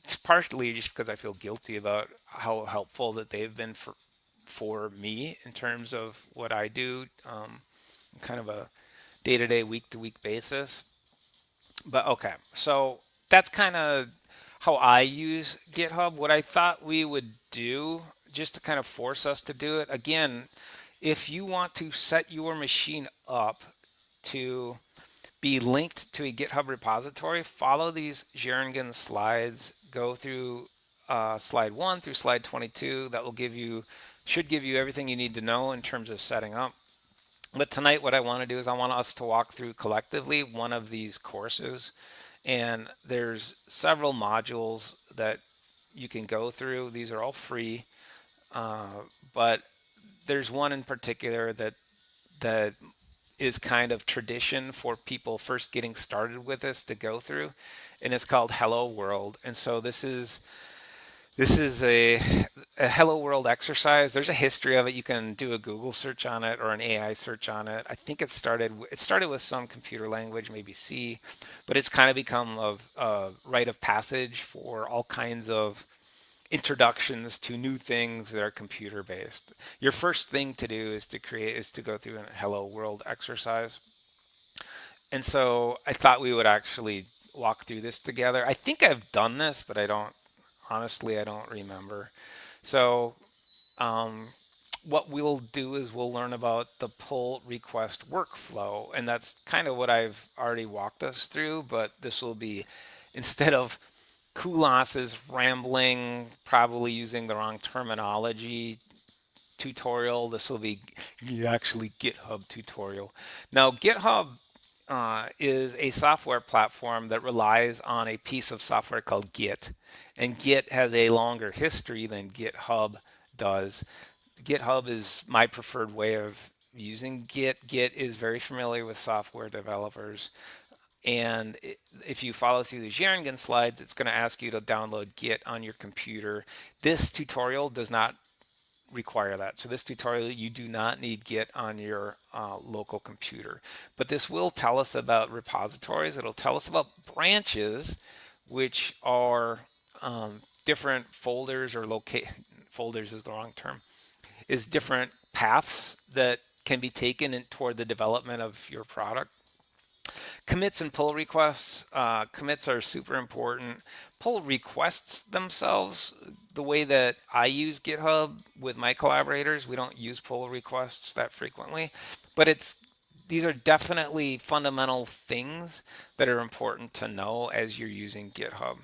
It's partially just because I feel guilty about how helpful that they've been for me in terms of what I do, kind of a day-to-day, week-to-week basis. But okay, so that's kind of how I use GitHub. What I thought we would do, just to kind of force us to do it, again, if you want to set your machine up to be linked to a GitHub repository, follow these Jernigan slides, go through slide 1 through slide 22. That will should give you everything you need to know in terms of setting up. But tonight what I want to do is I want us to walk through collectively one of these courses. And there's several modules that you can go through. These are all free, but there's one in particular that is kind of tradition for people first getting started with this to go through, and it's called Hello World. And so this is a Hello World exercise. There's a history of it. You can do a Google search on it or an AI search on it. I think it started with some computer language, maybe C, but it's kind of become a rite of passage for all kinds of introductions to new things that are computer based. Your first thing to do is to go through a Hello World exercise. And so I thought we would actually walk through this together. I think I've done this, but I don't honestly, I don't remember. So um, what we'll do is we'll learn about the pull request workflow, and that's kind of what I've already walked us through, but this will be instead of Kulas's rambling, probably using the wrong terminology tutorial, this will be actually GitHub tutorial. Now, GitHub is a software platform that relies on a piece of software called Git, and Git has a longer history than GitHub does. GitHub is my preferred way of using Git. Git is very familiar with software developers. And if you follow through the Jernigan slides, it's going to ask you to download Git on your computer. This tutorial does not require that. So this tutorial, you do not need Git on your local computer. But this will tell us about repositories. It'll tell us about branches, which are different folders or locate. Folders is the wrong term. Is different paths that can be taken toward the development of your product. Commits and pull requests. Commits are super important. Pull requests themselves, the way that I use GitHub with my collaborators, we don't use pull requests that frequently, but these are definitely fundamental things that are important to know as you're using GitHub.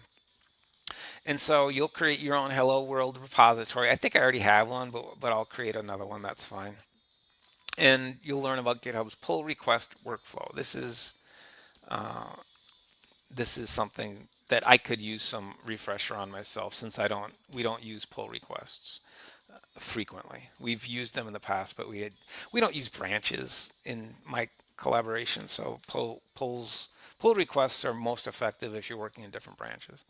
And so you'll create your own Hello World repository. I think I already have one, but I'll create another one. That's fine. And you'll learn about GitHub's pull request workflow. This is something that I could use some refresher on myself, since we don't use pull requests frequently. We've used them in the past, but we don't use branches in my collaboration. So pull requests are most effective if you're working in different branches.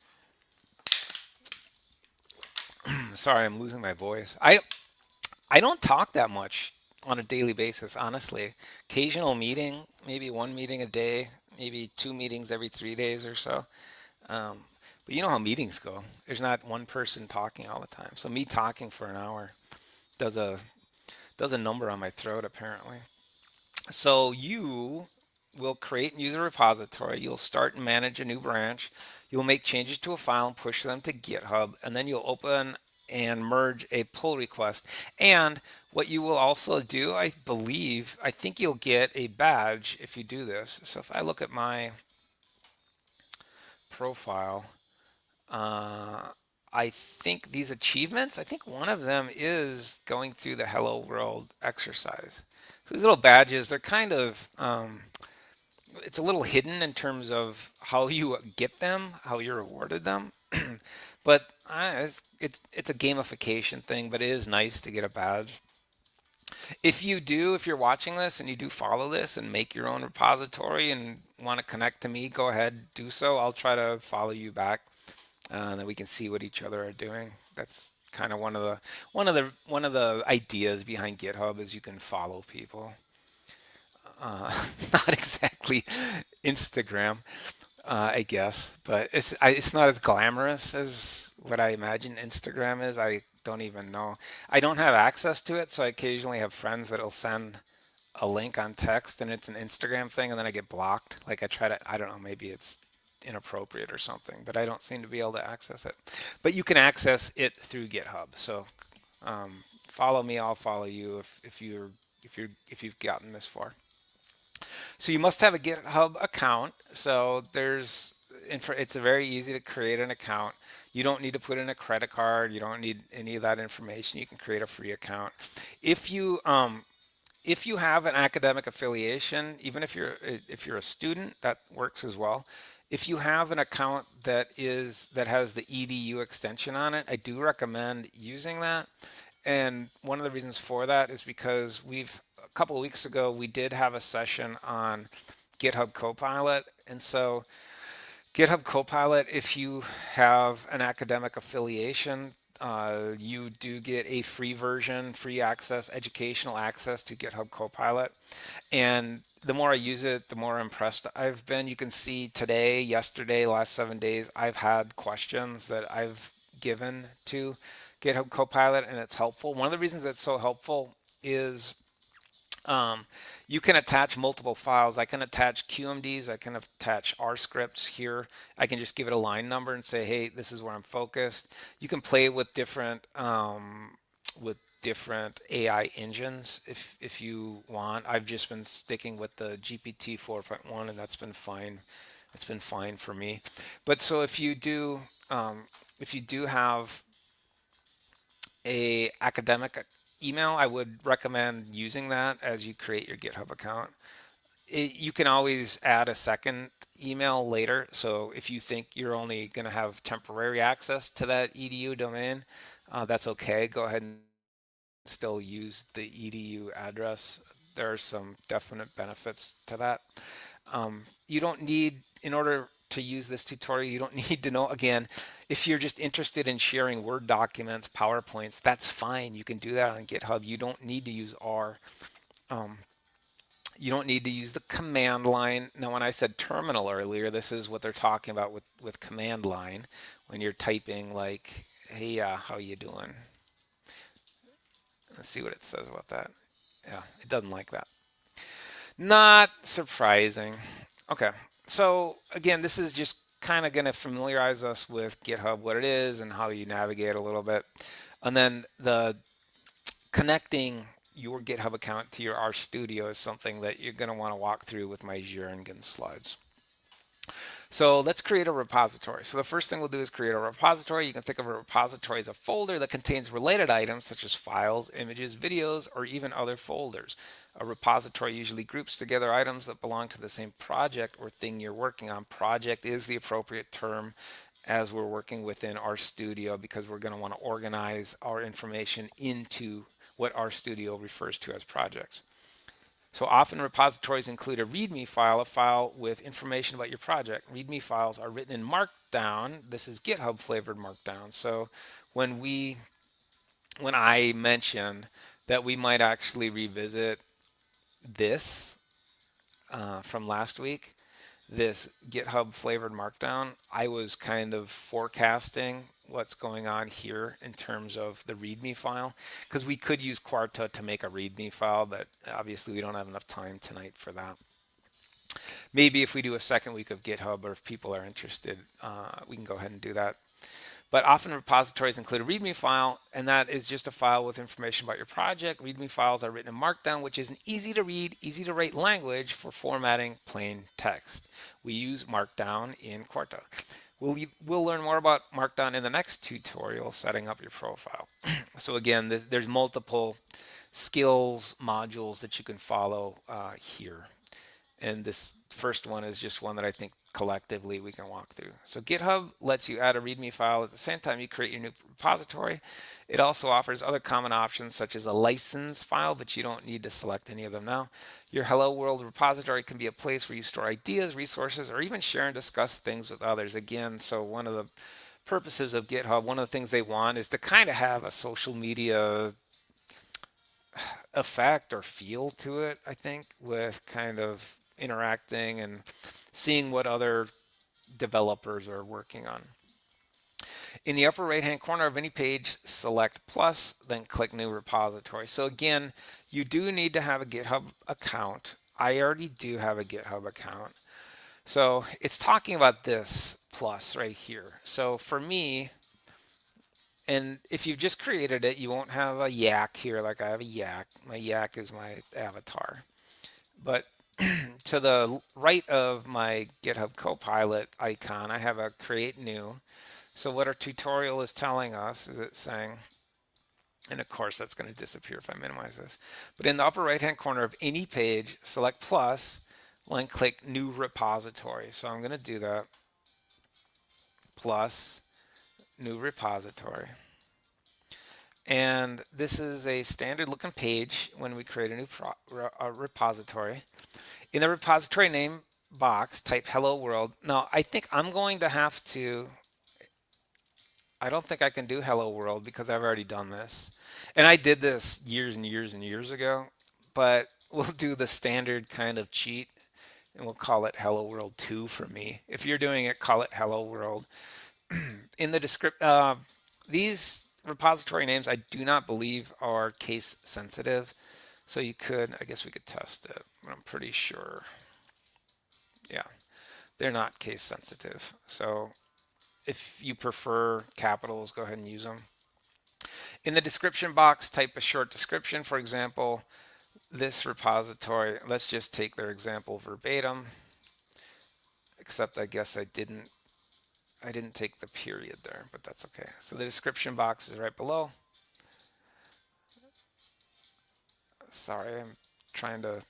Sorry, I'm losing my voice. I don't talk that much on a daily basis, honestly. Occasional meeting, maybe one meeting a day, maybe 2 meetings every 3 days or so. But you know how meetings go. There's not one person talking all the time. So me talking for an hour does a number on my throat, apparently. So you will create and use a repository. You'll start and manage a new branch. You'll make changes to a file and push them to GitHub, and then you'll open and merge a pull request. And what you will also do, I think you'll get a badge if you do this. So if I look at my profile, I think these achievements, I think one of them is going through the Hello World exercise. So these little badges, they're kind of, it's a little hidden in terms of how you get them, how you're awarded them. But it's a gamification thing, but it is nice to get a badge. If you're watching this and you do follow this and make your own repository and want to connect to me, go ahead, do so. I'll try to follow you back, and then we can see what each other are doing. That's kind of one of the ideas behind GitHub, is you can follow people. Not exactly Instagram, I guess, but it's not as glamorous as what I imagine Instagram is. I don't even know. I don't have access to it, so I occasionally have friends that'll send a link on text and it's an Instagram thing, and then I get blocked. Like I don't know, maybe it's inappropriate or something, but I don't seem to be able to access it. But you can access it through GitHub. So follow me, I'll follow you if you've gotten this far. So you must have a GitHub account. So it's very easy to create an account. You don't need to put in a credit card. You don't need any of that information. You can create a free account. If you have an academic affiliation, even if you're a student, that works as well. If you have an account that has the edu extension on it, I do recommend using that. And one of the reasons for that is because a couple of weeks ago, we did have a session on GitHub Copilot. And so GitHub Copilot, if you have an academic affiliation, you do get a free version, free access, educational access to GitHub Copilot. And the more I use it, the more impressed I've been. You can see today, yesterday, last 7 days, I've had questions that I've given to GitHub Copilot, and it's helpful. One of the reasons it's so helpful is You can attach multiple files. I can attach QMDs. I can attach R scripts here. I can just give it a line number and say, hey, this is where I'm focused. You can play with different AI engines if you want. I've just been sticking with the GPT 4.1, and that's been fine. It's been fine for me. But so if you do have a academic email, I would recommend using that as you create your GitHub account. You can always add a second email later. So if you think you're only going to have temporary access to that edu domain, that's okay. Go ahead and still use the edu address. There are some definite benefits to that. You don't need, in order to use this tutorial, you don't need to know, again, if you're just interested in sharing Word documents, PowerPoints, that's fine. You can do that on GitHub. You don't need to use R. You don't need to use the command line. Now, when I said terminal earlier, this is what they're talking about with command line. When you're typing like, hey, how you doing? Let's see what it says about that. Yeah, it doesn't like that. Not surprising. Okay, so again, this is just kind of going to familiarize us with GitHub, what it is and how you navigate a little bit. And then the connecting your GitHub account to your RStudio is something that you're going to want to walk through with my Jeringen slides. So let's create a repository. So the first thing we'll do is create a repository. You can think of a repository as a folder that contains related items such as files, images, videos, or even other folders. A repository usually groups together items that belong to the same project or thing you're working on. Project is the appropriate term as we're working within RStudio, because we're going to want to organize our information into what RStudio refers to as projects. So often repositories include a README file, a file with information about your project. README files are written in Markdown. This is GitHub flavored Markdown. So when I mentioned that we might actually revisit this from last week, this GitHub flavored Markdown, I was kind of forecasting what's going on here in terms of the README file, because we could use Quarto to make a README file, but obviously we don't have enough time tonight for that. Maybe if we do a second week of GitHub, or if people are interested, we can go ahead and do that. But often repositories include a README file, and that is just a file with information about your project. README files are written in Markdown, which is an easy to read, easy to write language for formatting plain text. We use Markdown in Quarto. We'll learn more about Markdown in the next tutorial, setting up your profile. So again, there's multiple skills modules that you can follow here. And this first one is just one that I think collectively we can walk through. So GitHub lets you add a README file at the same time you create your new repository. It also offers other common options such as a license file, but you don't need to select any of them now. Your Hello World repository can be a place where you store ideas, resources, or even share and discuss things with others. Again, so one of the purposes of GitHub, one of the things they want is to kind of have a social media effect or feel to it, I think, with kind of interacting and seeing what other developers are working on. In the upper right hand corner of any page, select plus, then click new repository. So again, you do need to have a GitHub account. I already do have a GitHub account. So it's talking about this plus right here. So for me, and if you've just created it, you won't have a yak here like I have a yak. My yak is my avatar. But to the right of my GitHub Copilot icon, I have a create new. So what our tutorial is telling us is it's saying, and of course that's going to disappear if I minimize this, but in the upper right hand corner of any page, select plus, then click new repository. So I'm going to do that, plus new repository. And this is a standard looking page when we create a new repository. In the repository name box, type hello world. Now I think I'm going to have to, I don't think I can do hello world because I've already done this. And I did this years and years and years ago, but we'll do the standard kind of cheat and we'll call it hello world 2 for me. If you're doing it, call it hello world. In the description, these repository names I do not believe are case sensitive. So you could, I guess we could test it, but I'm pretty sure, yeah, they're not case sensitive. So if you prefer capitals, go ahead and use them. In the description box, type a short description. For example, this repository, let's just take their example verbatim, except I guess I didn't take the period there, but that's okay. So the description box is right below. Sorry, I'm trying to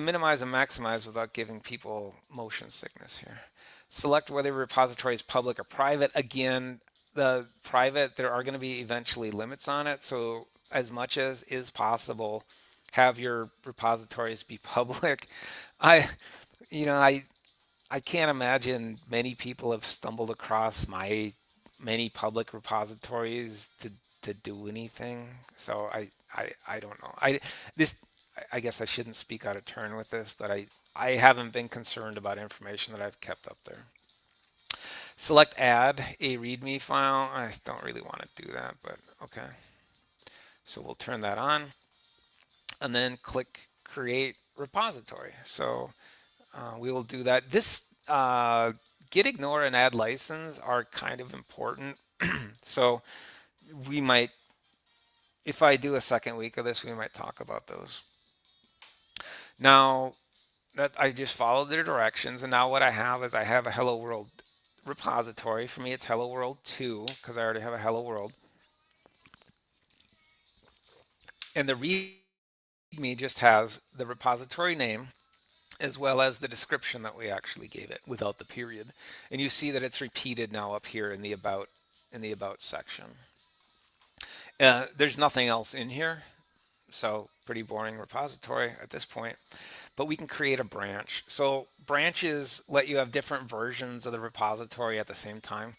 minimize and maximize without giving people motion sickness here. Select whether your repository is public or private. Again, the private, there are going to be eventually limits on it. So as much as is possible, have your repositories be public. I can't imagine many people have stumbled across my many public repositories to do anything. So I don't know. I guess I shouldn't speak out of turn with this, but I haven't been concerned about information that I've kept up there. Select add a README file. I don't really want to do that, but okay. So we'll turn that on and then click create repository. So we will do that. This get, ignore, and add license are kind of important. So we might, if I do a second week of this, we might talk about those. Now that I just followed their directions, and now what I have is I have a Hello World repository. For me, it's Hello World 2 because I already have a Hello World. And the README just has the repository name as well as the description that we actually gave it without the period. And you see that it's repeated now up here in the about section. There's nothing else in here, so pretty boring repository at this point. But we can create a branch. So branches let you have different versions of the repository at the same time.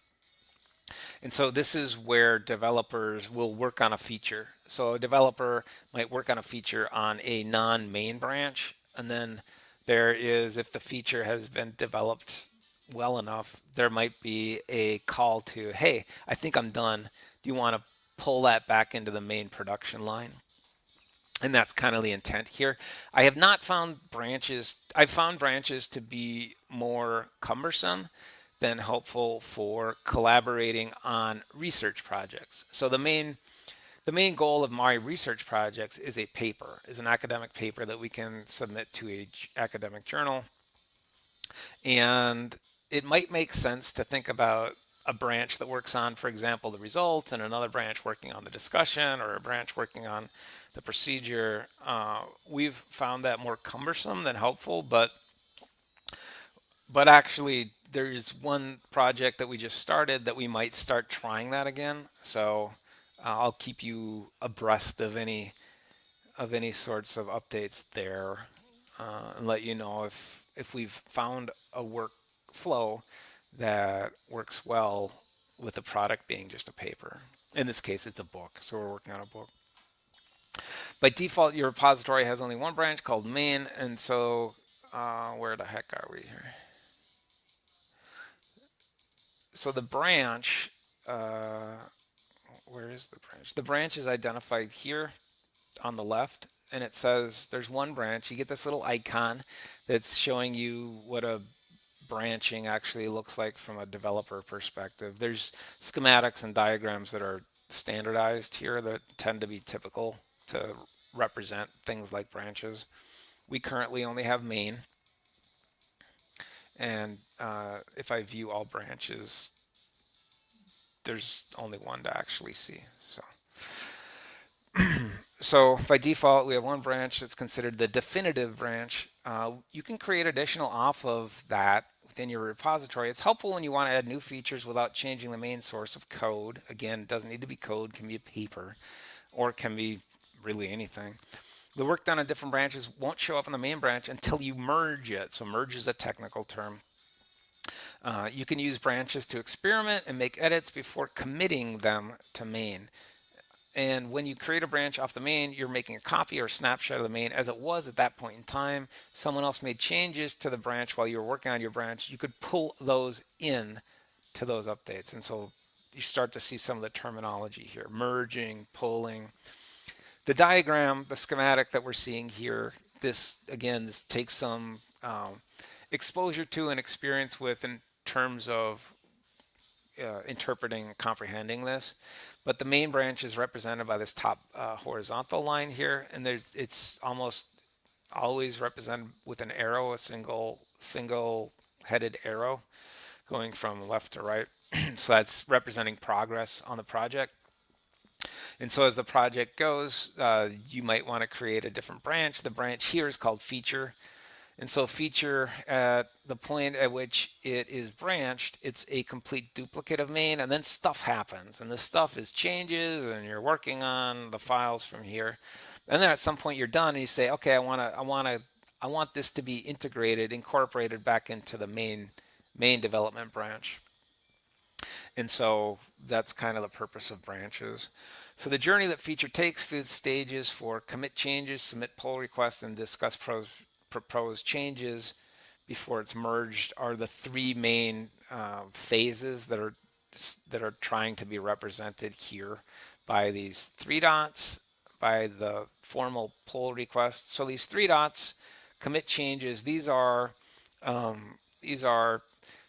And so this is where developers will work on a feature. So a developer might work on a feature on a non-main branch, and then there is, if the feature has been developed well enough, there might be a call to, hey, I think I'm done. Do you want to pull that back into the main production line? And that's kind of the intent here. I have not found branches. I've found branches to be more cumbersome than helpful for collaborating on research projects. So the main goal of my research projects is a paper, is an academic paper that we can submit to a academic journal. And it might make sense to think about a branch that works on, for example, the results, and another branch working on the discussion, or a branch working on the procedure. We've found that more cumbersome than helpful, but actually there's one project that we just started that we might start trying that again. So I'll keep you abreast of any sorts of updates there, and let you know if we've found a workflow that works well with the product being just a paper. In this case, it's a book, so we're working on a book. By default, your repository has only one branch called main, and so where the heck are we here? So the branch, where is the branch? The branch is identified here on the left, and it says there's one branch. You get this little icon that's showing you what a branching actually looks like from a developer perspective. There's schematics and diagrams that are standardized here that tend to be typical to represent things like branches. We currently only have main, and if I view all branches, there's only one to actually see. So by default, we have one branch that's considered the definitive branch. You can create additional off of that within your repository. It's helpful when you want to add new features without changing the main source of code. Again, it doesn't need to be code, it can be a paper, or it can be really anything. The work done on different branches won't show up in the main branch until you merge it. So merge is a technical term. You can use branches to experiment and make edits before committing them to main. And when you create a branch off the main, you're making a copy or a snapshot of the main as it was at that point in time. Someone else made changes to the branch while you were working on your branch. You could pull those in to those updates. And so you start to see some of the terminology here: merging, pulling. The diagram, the schematic that we're seeing here, this takes some exposure to and experience with in terms of interpreting and comprehending this. But the main branch is represented by this top horizontal line here, and it's almost always represented with an arrow, a single headed arrow going from left to right. So that's representing progress on the project. And so as the project goes, you might want to create a different branch. The branch here is called feature. And so feature, at the point at which it is branched, it's a complete duplicate of main, and then stuff happens. And the stuff is changes, and you're working on the files from here. And then at some point you're done, and you say, okay, I want this to be integrated, incorporated back into the main development branch. And so that's kind of the purpose of branches. So the journey that feature takes through the stages for commit changes, submit pull requests, and discuss proposed changes before it's merged are the three main phases that are trying to be represented here by these three dots, by the formal pull request. So these three dots, commit changes, these are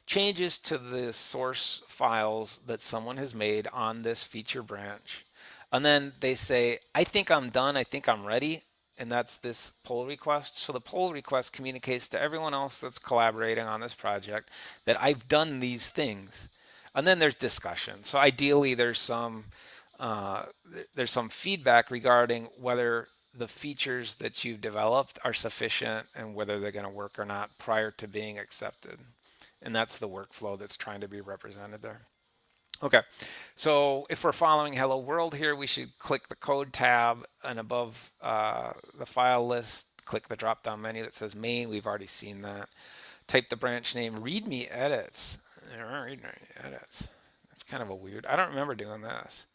changes to the source files that someone has made on this feature branch. And then they say, I think I'm done, I think I'm ready. And that's this pull request. So the pull request communicates to everyone else that's collaborating on this project that I've done these things. And then there's discussion. So ideally there's some feedback regarding whether the features that you've developed are sufficient and whether they're going to work or not prior to being accepted. And that's the workflow that's trying to be represented there. Okay, so if we're following Hello World here, we should click the Code tab, and above the file list, click the drop-down menu that says Main. We've already seen that. Type the branch name, README edits. README edits. That's kind of a weird. I don't remember doing this.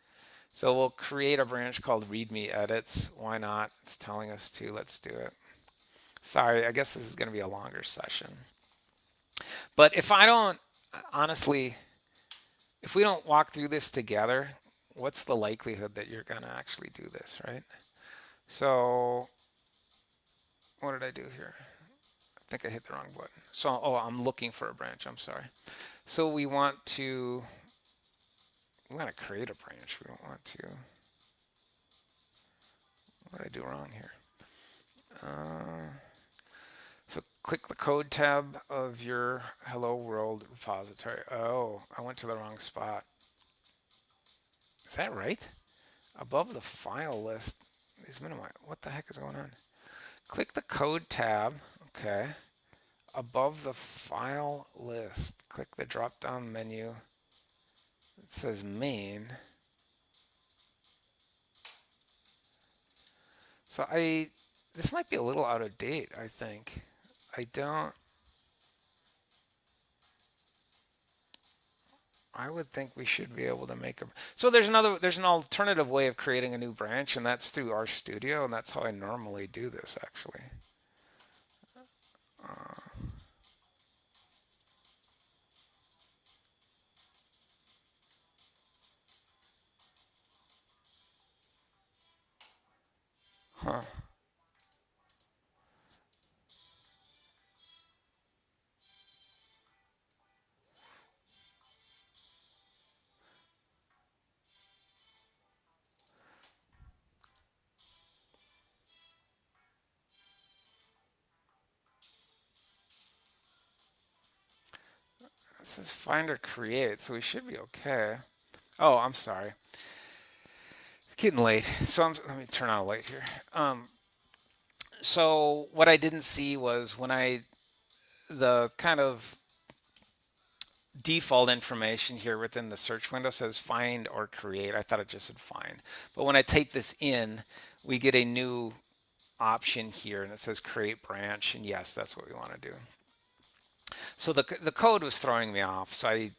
So we'll create a branch called README edits. Why not? It's telling us to. Let's do it. Sorry, I guess this is going to be a longer session. But if I don't, honestly, if we don't walk through this together, what's the likelihood that you're going to actually do this, right? So what did I do here? I think I hit the wrong button. So, I'm looking for a branch. I'm sorry. So we want to create a branch. We don't want to. What did I do wrong here? So click the code tab of your Hello World repository. Oh, I went to the wrong spot. Is that right? Above the file list is minimized. What the heck is going on? Click the code tab. Okay. Above the file list, click the drop-down menu. It says main. So this might be a little out of date, I think. I would think we should be able to make so there's an alternative way of creating a new branch, and that's through RStudio, and that's how I normally do this actually. It says find or create, so we should be okay. Oh, I'm sorry. It's getting late, so let me turn on a light here. So what I didn't see was when the kind of default information here within the search window says find or create. I thought it just said find. But when I type this in, we get a new option here, and it says create branch, and yes, that's what we want to do. So the code was throwing me off, so I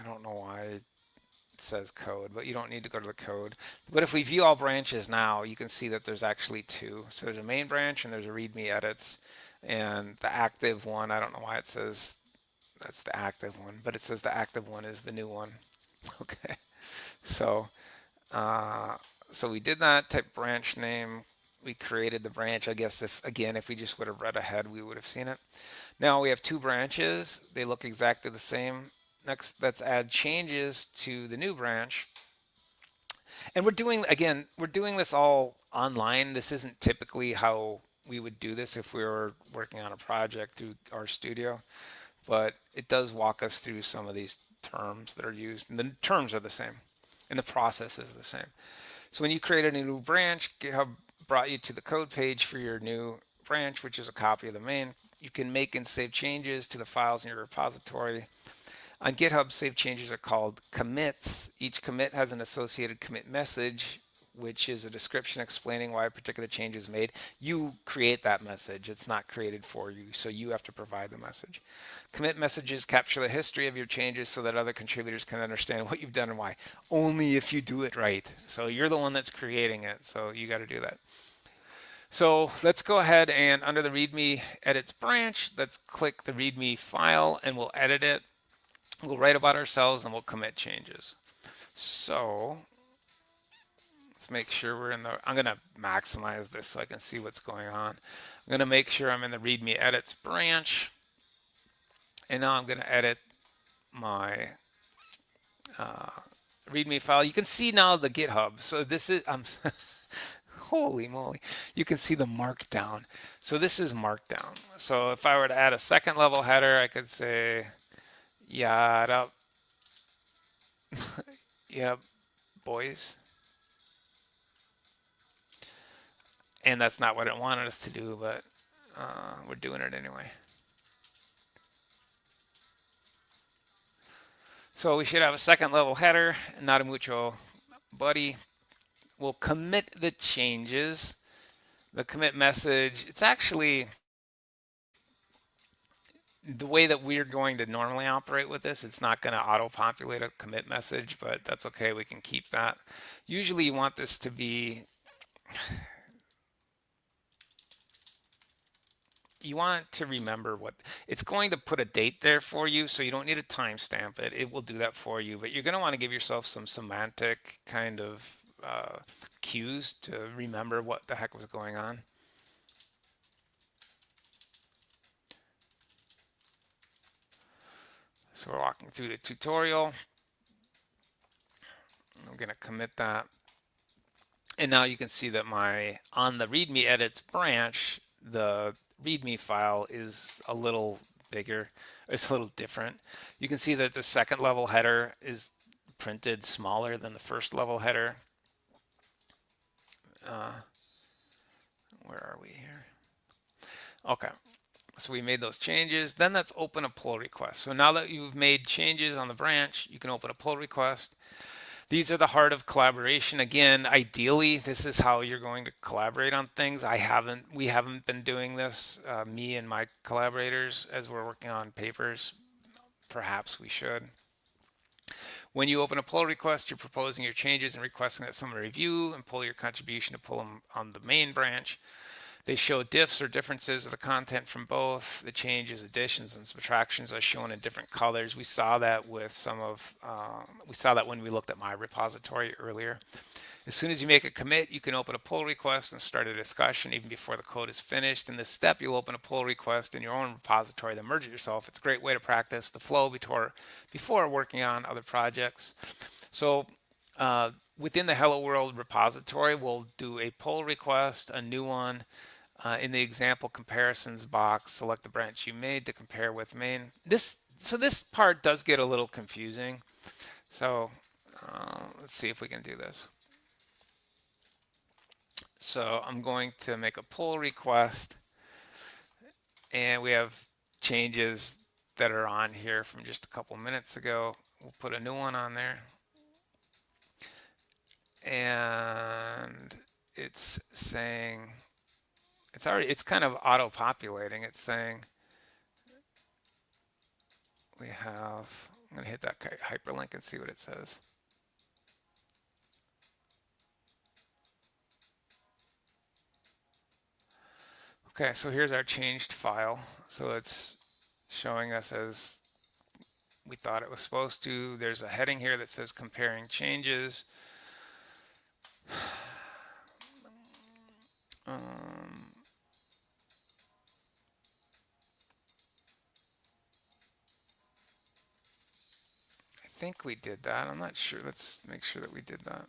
don't know why it says code, but you don't need to go to the code. But if we view all branches now, you can see that there's actually two. So there's a main branch and there's a README edits, and the active one, I don't know why it says that's the active one, but it says the active one is the new one. Okay, so So we did that, type branch name. We created the branch. I guess if we just would have read ahead, we would have seen it. Now we have two branches. They look exactly the same. Next, let's add changes to the new branch. And we're doing this all online. This isn't typically how we would do this if we were working on a project through our studio, but it does walk us through some of these terms that are used. And the terms are the same, and the process is the same. So when you create a new branch, GitHub brought you to the code page for your new branch, which is a copy of the main. You can make and save changes to the files in your repository. On GitHub, save changes are called commits. Each commit has an associated commit message, which is a description explaining why a particular change is made. You create that message. It's not created for you, so you have to provide the message. Commit messages capture the history of your changes so that other contributors can understand what you've done and why. Only if you do it right. So you're the one that's creating it, so you got to do that. So let's go ahead and under the README edits branch, let's click the README file and we'll edit it. We'll write about ourselves and we'll commit changes. So let's make sure we're in the, I'm going to maximize this so I can see what's going on. I'm going to make sure I'm in the README edits branch. And now I'm going to edit my README file. You can see now the GitHub. So this is, holy moly, you can see the Markdown. So this is Markdown. So if I were to add a second level header, I could say, yada, yep, boys. And that's not what it wanted us to do, but we're doing it anyway. So we should have a second level header, not a mucho buddy. We'll commit the changes. The commit message, it's actually the way that we're going to normally operate with this. It's not going to auto-populate a commit message, but that's okay. We can keep that. Usually you want this to be, you want to remember what it's going to put a date there for you, so you don't need to timestamp it. It will do that for you, but you're going to want to give yourself some semantic kind of cues to remember what the heck was going on. So we're walking through the tutorial. I'm going to commit that. And now you can see that on the README edits branch, the README file is a little bigger. It's a little different. You can see that the second level header is printed smaller than the first level header. Where are we here? Okay. So we made those changes. Then let's open a pull request. So now that you've made changes on the branch, you can open a pull request. These are the heart of collaboration. Again, ideally, this is how you're going to collaborate on things. We haven't been doing this, me and my collaborators, as we're working on papers. Perhaps we should. When you open a pull request, you're proposing your changes and requesting that someone review and pull your contribution to pull them on the main branch. They show diffs or differences of the content from both. The changes, additions, and subtractions are shown in different colors. We saw that with we saw that when we looked at my repository earlier. As soon as you make a commit, you can open a pull request and start a discussion even before the code is finished. In this step, you'll open a pull request in your own repository, then merge it yourself. It's a great way to practice the flow before working on other projects. So within the Hello World repository, we'll do a pull request, a new one. In the example comparisons box, select the branch you made to compare with main. So this part does get a little confusing. So let's see if we can do this. So I'm going to make a pull request, and we have changes that are on here from just a couple minutes ago. We'll put a new one on there. And it's saying, it's kind of auto-populating. It's saying we have, I'm going to hit that hyperlink and see what it says. Okay, so here's our changed file. So it's showing us as we thought it was supposed to. There's a heading here that says comparing changes. think we did that. I'm not sure. Let's make sure that we did that.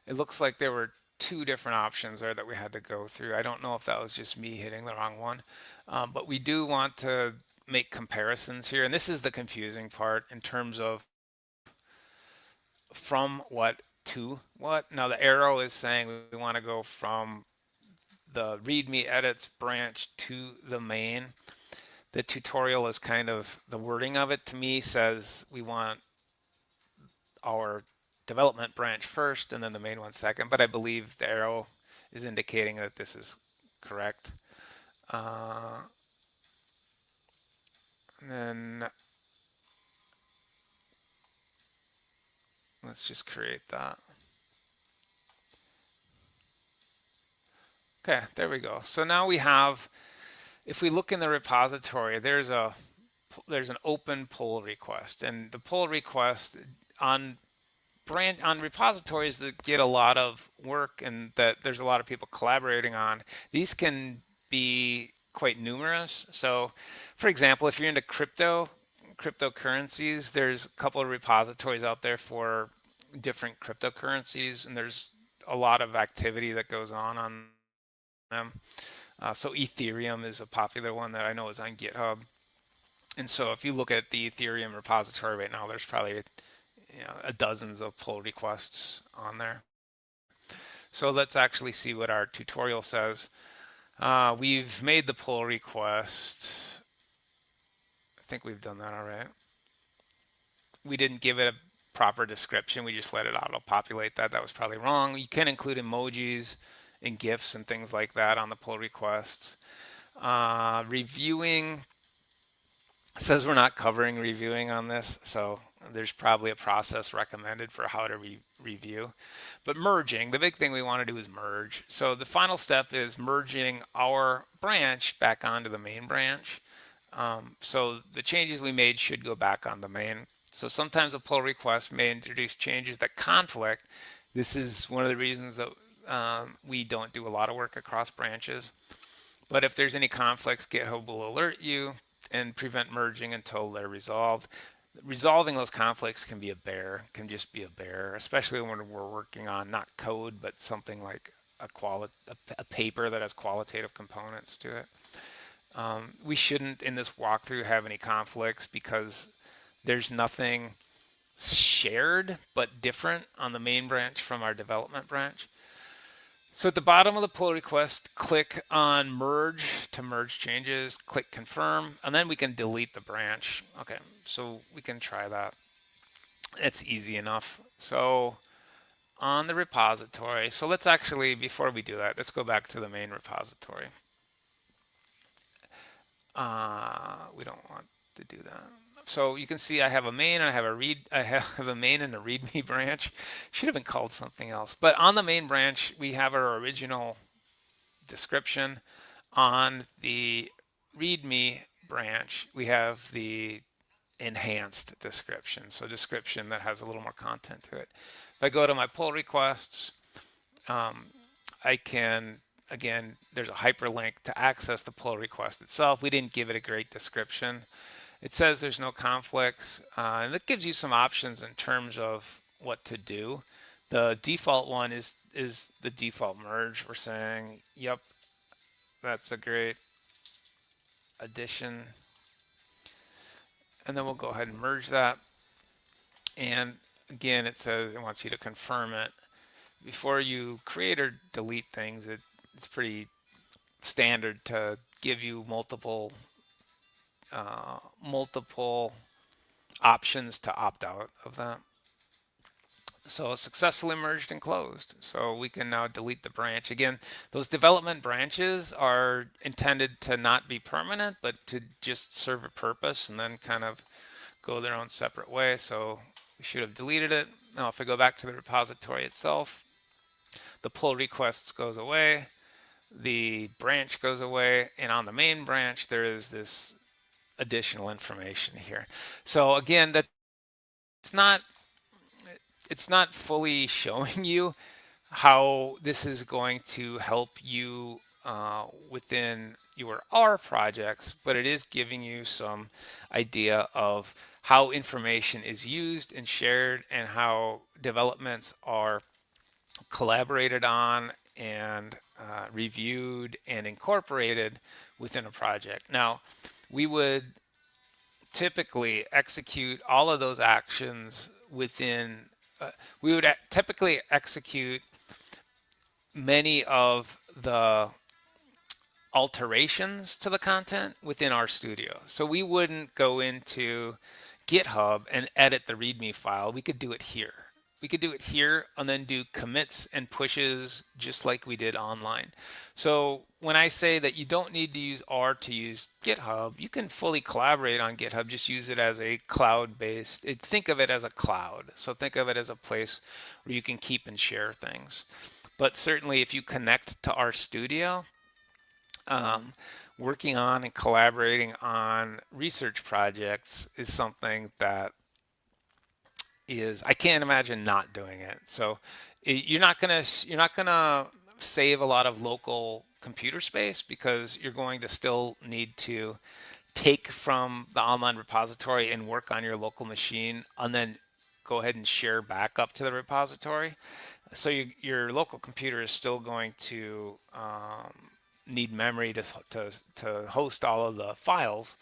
It looks like there were two different options there that we had to go through. I don't know if that was just me hitting the wrong one, but we do want to make comparisons here. And this is the confusing part in terms of from what to what. Now the arrow is saying we want to go from the README edits branch to the main. The tutorial is kind of, the wording of it to me says we want our development branch first and then the main one second, but I believe the arrow is indicating that this is correct. And then let's just create that. Okay, there we go. So now we have, if we look in the repository, there's an open pull request, and the pull request on repositories that get a lot of work and that there's a lot of people collaborating on, these can be quite numerous. So for example, if you're into cryptocurrencies, there's a couple of repositories out there for different cryptocurrencies, and there's a lot of activity that goes on them. So Ethereum is a popular one that I know is on GitHub. And so if you look at the Ethereum repository right now, there's probably dozens of pull requests on there. So let's actually see what our tutorial says. We've made the pull request. I think we've done that all right. We didn't give it a proper description. We just let it auto-populate that. That was probably wrong. You can include emojis and GIFs and things like that on the pull requests. Reviewing says we're not covering reviewing on this, so there's probably a process recommended for how to review. But merging, the big thing we want to do is merge. So the final step is merging our branch back onto the main branch. So the changes we made should go back on the main. So sometimes a pull request may introduce changes that conflict. This is one of the reasons that we don't do a lot of work across branches. But if there's any conflicts, GitHub will alert you and prevent merging until they're resolved. Resolving those conflicts can be a bear, can just be a bear, especially when we're working on not code, but something like a paper that has qualitative components to it. We shouldn't in this walkthrough have any conflicts because there's nothing shared but different on the main branch from our development branch. So at the bottom of the pull request, click on merge to merge changes, click confirm, and then we can delete the branch. Okay, so we can try that. It's easy enough. So on the repository, so let's actually, before we do that, let's go back to the main repository. We don't want to do that. So you can see I have a main and I have a main and a README branch. Should have been called something else. But on the main branch, we have our original description. On the README branch, we have the enhanced description. So description that has a little more content to it. If I go to my pull requests, I can, again, there's a hyperlink to access the pull request itself. We didn't give it a great description. It says there's no conflicts, and it gives you some options in terms of what to do. The default one is the default merge. We're saying, yep, that's a great addition. And then we'll go ahead and merge that. And again, it says it wants you to confirm it. Before you create or delete things, it's pretty standard to give you multiple options to opt out of that. So successfully merged and closed. So we can now delete the branch. Again, those development branches are intended to not be permanent, but to just serve a purpose and then kind of go their own separate way. So we should have deleted it. Now if I go back to the repository itself, the pull requests goes away, the branch goes away, and on the main branch there is this additional information here. So again, that it's not fully showing you how this is going to help you within your R projects, but it is giving you some idea of how information is used and shared and how developments are collaborated on and reviewed and incorporated within a project. Now, we would typically execute all of those actions within, we would typically execute many of the alterations to the content within our studio. So we wouldn't go into GitHub and edit the README file. We could do it here. We could do it here and then do commits and pushes just like we did online. So when I say that you don't need to use R to use GitHub, you can fully collaborate on GitHub. Just use it as a cloud-based, think of it as a cloud. So think of it as a place where you can keep and share things. But certainly if you connect to our studio, working on and collaborating on research projects is something that I can't imagine not doing it. So you're not gonna save a lot of local computer space because you're going to still need to take from the online repository and work on your local machine and then go ahead and share back up to the repository. So your local computer is still going to need memory to host all of the files,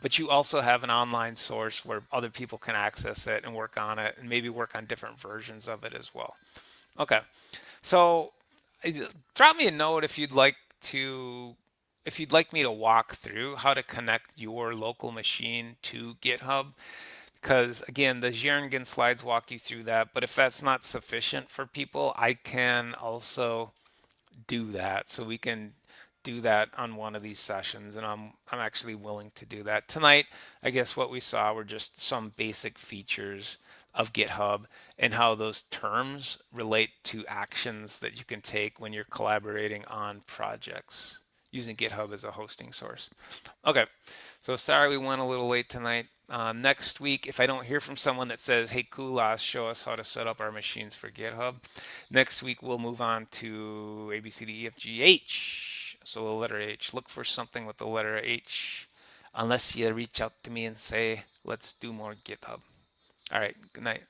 but you also have an online source where other people can access it and work on it and maybe work on different versions of it as well. Okay, so drop me a note if you'd like me to walk through how to connect your local machine to GitHub, because again, the Jernigan slides walk you through that, but if that's not sufficient for people, I can also do that. So we can do that on one of these sessions, and I'm actually willing to do that. Tonight, I guess what we saw were just some basic features of GitHub and how those terms relate to actions that you can take when you're collaborating on projects using GitHub as a hosting source. Okay, so sorry we went a little late tonight. Next week, if I don't hear from someone that says, hey, Kulas, show us how to set up our machines for GitHub, next week we'll move on to A, B, C, D, E, F, G, H. So the letter H. Look for something with the letter H, unless you reach out to me and say, let's do more GitHub. All right, good night.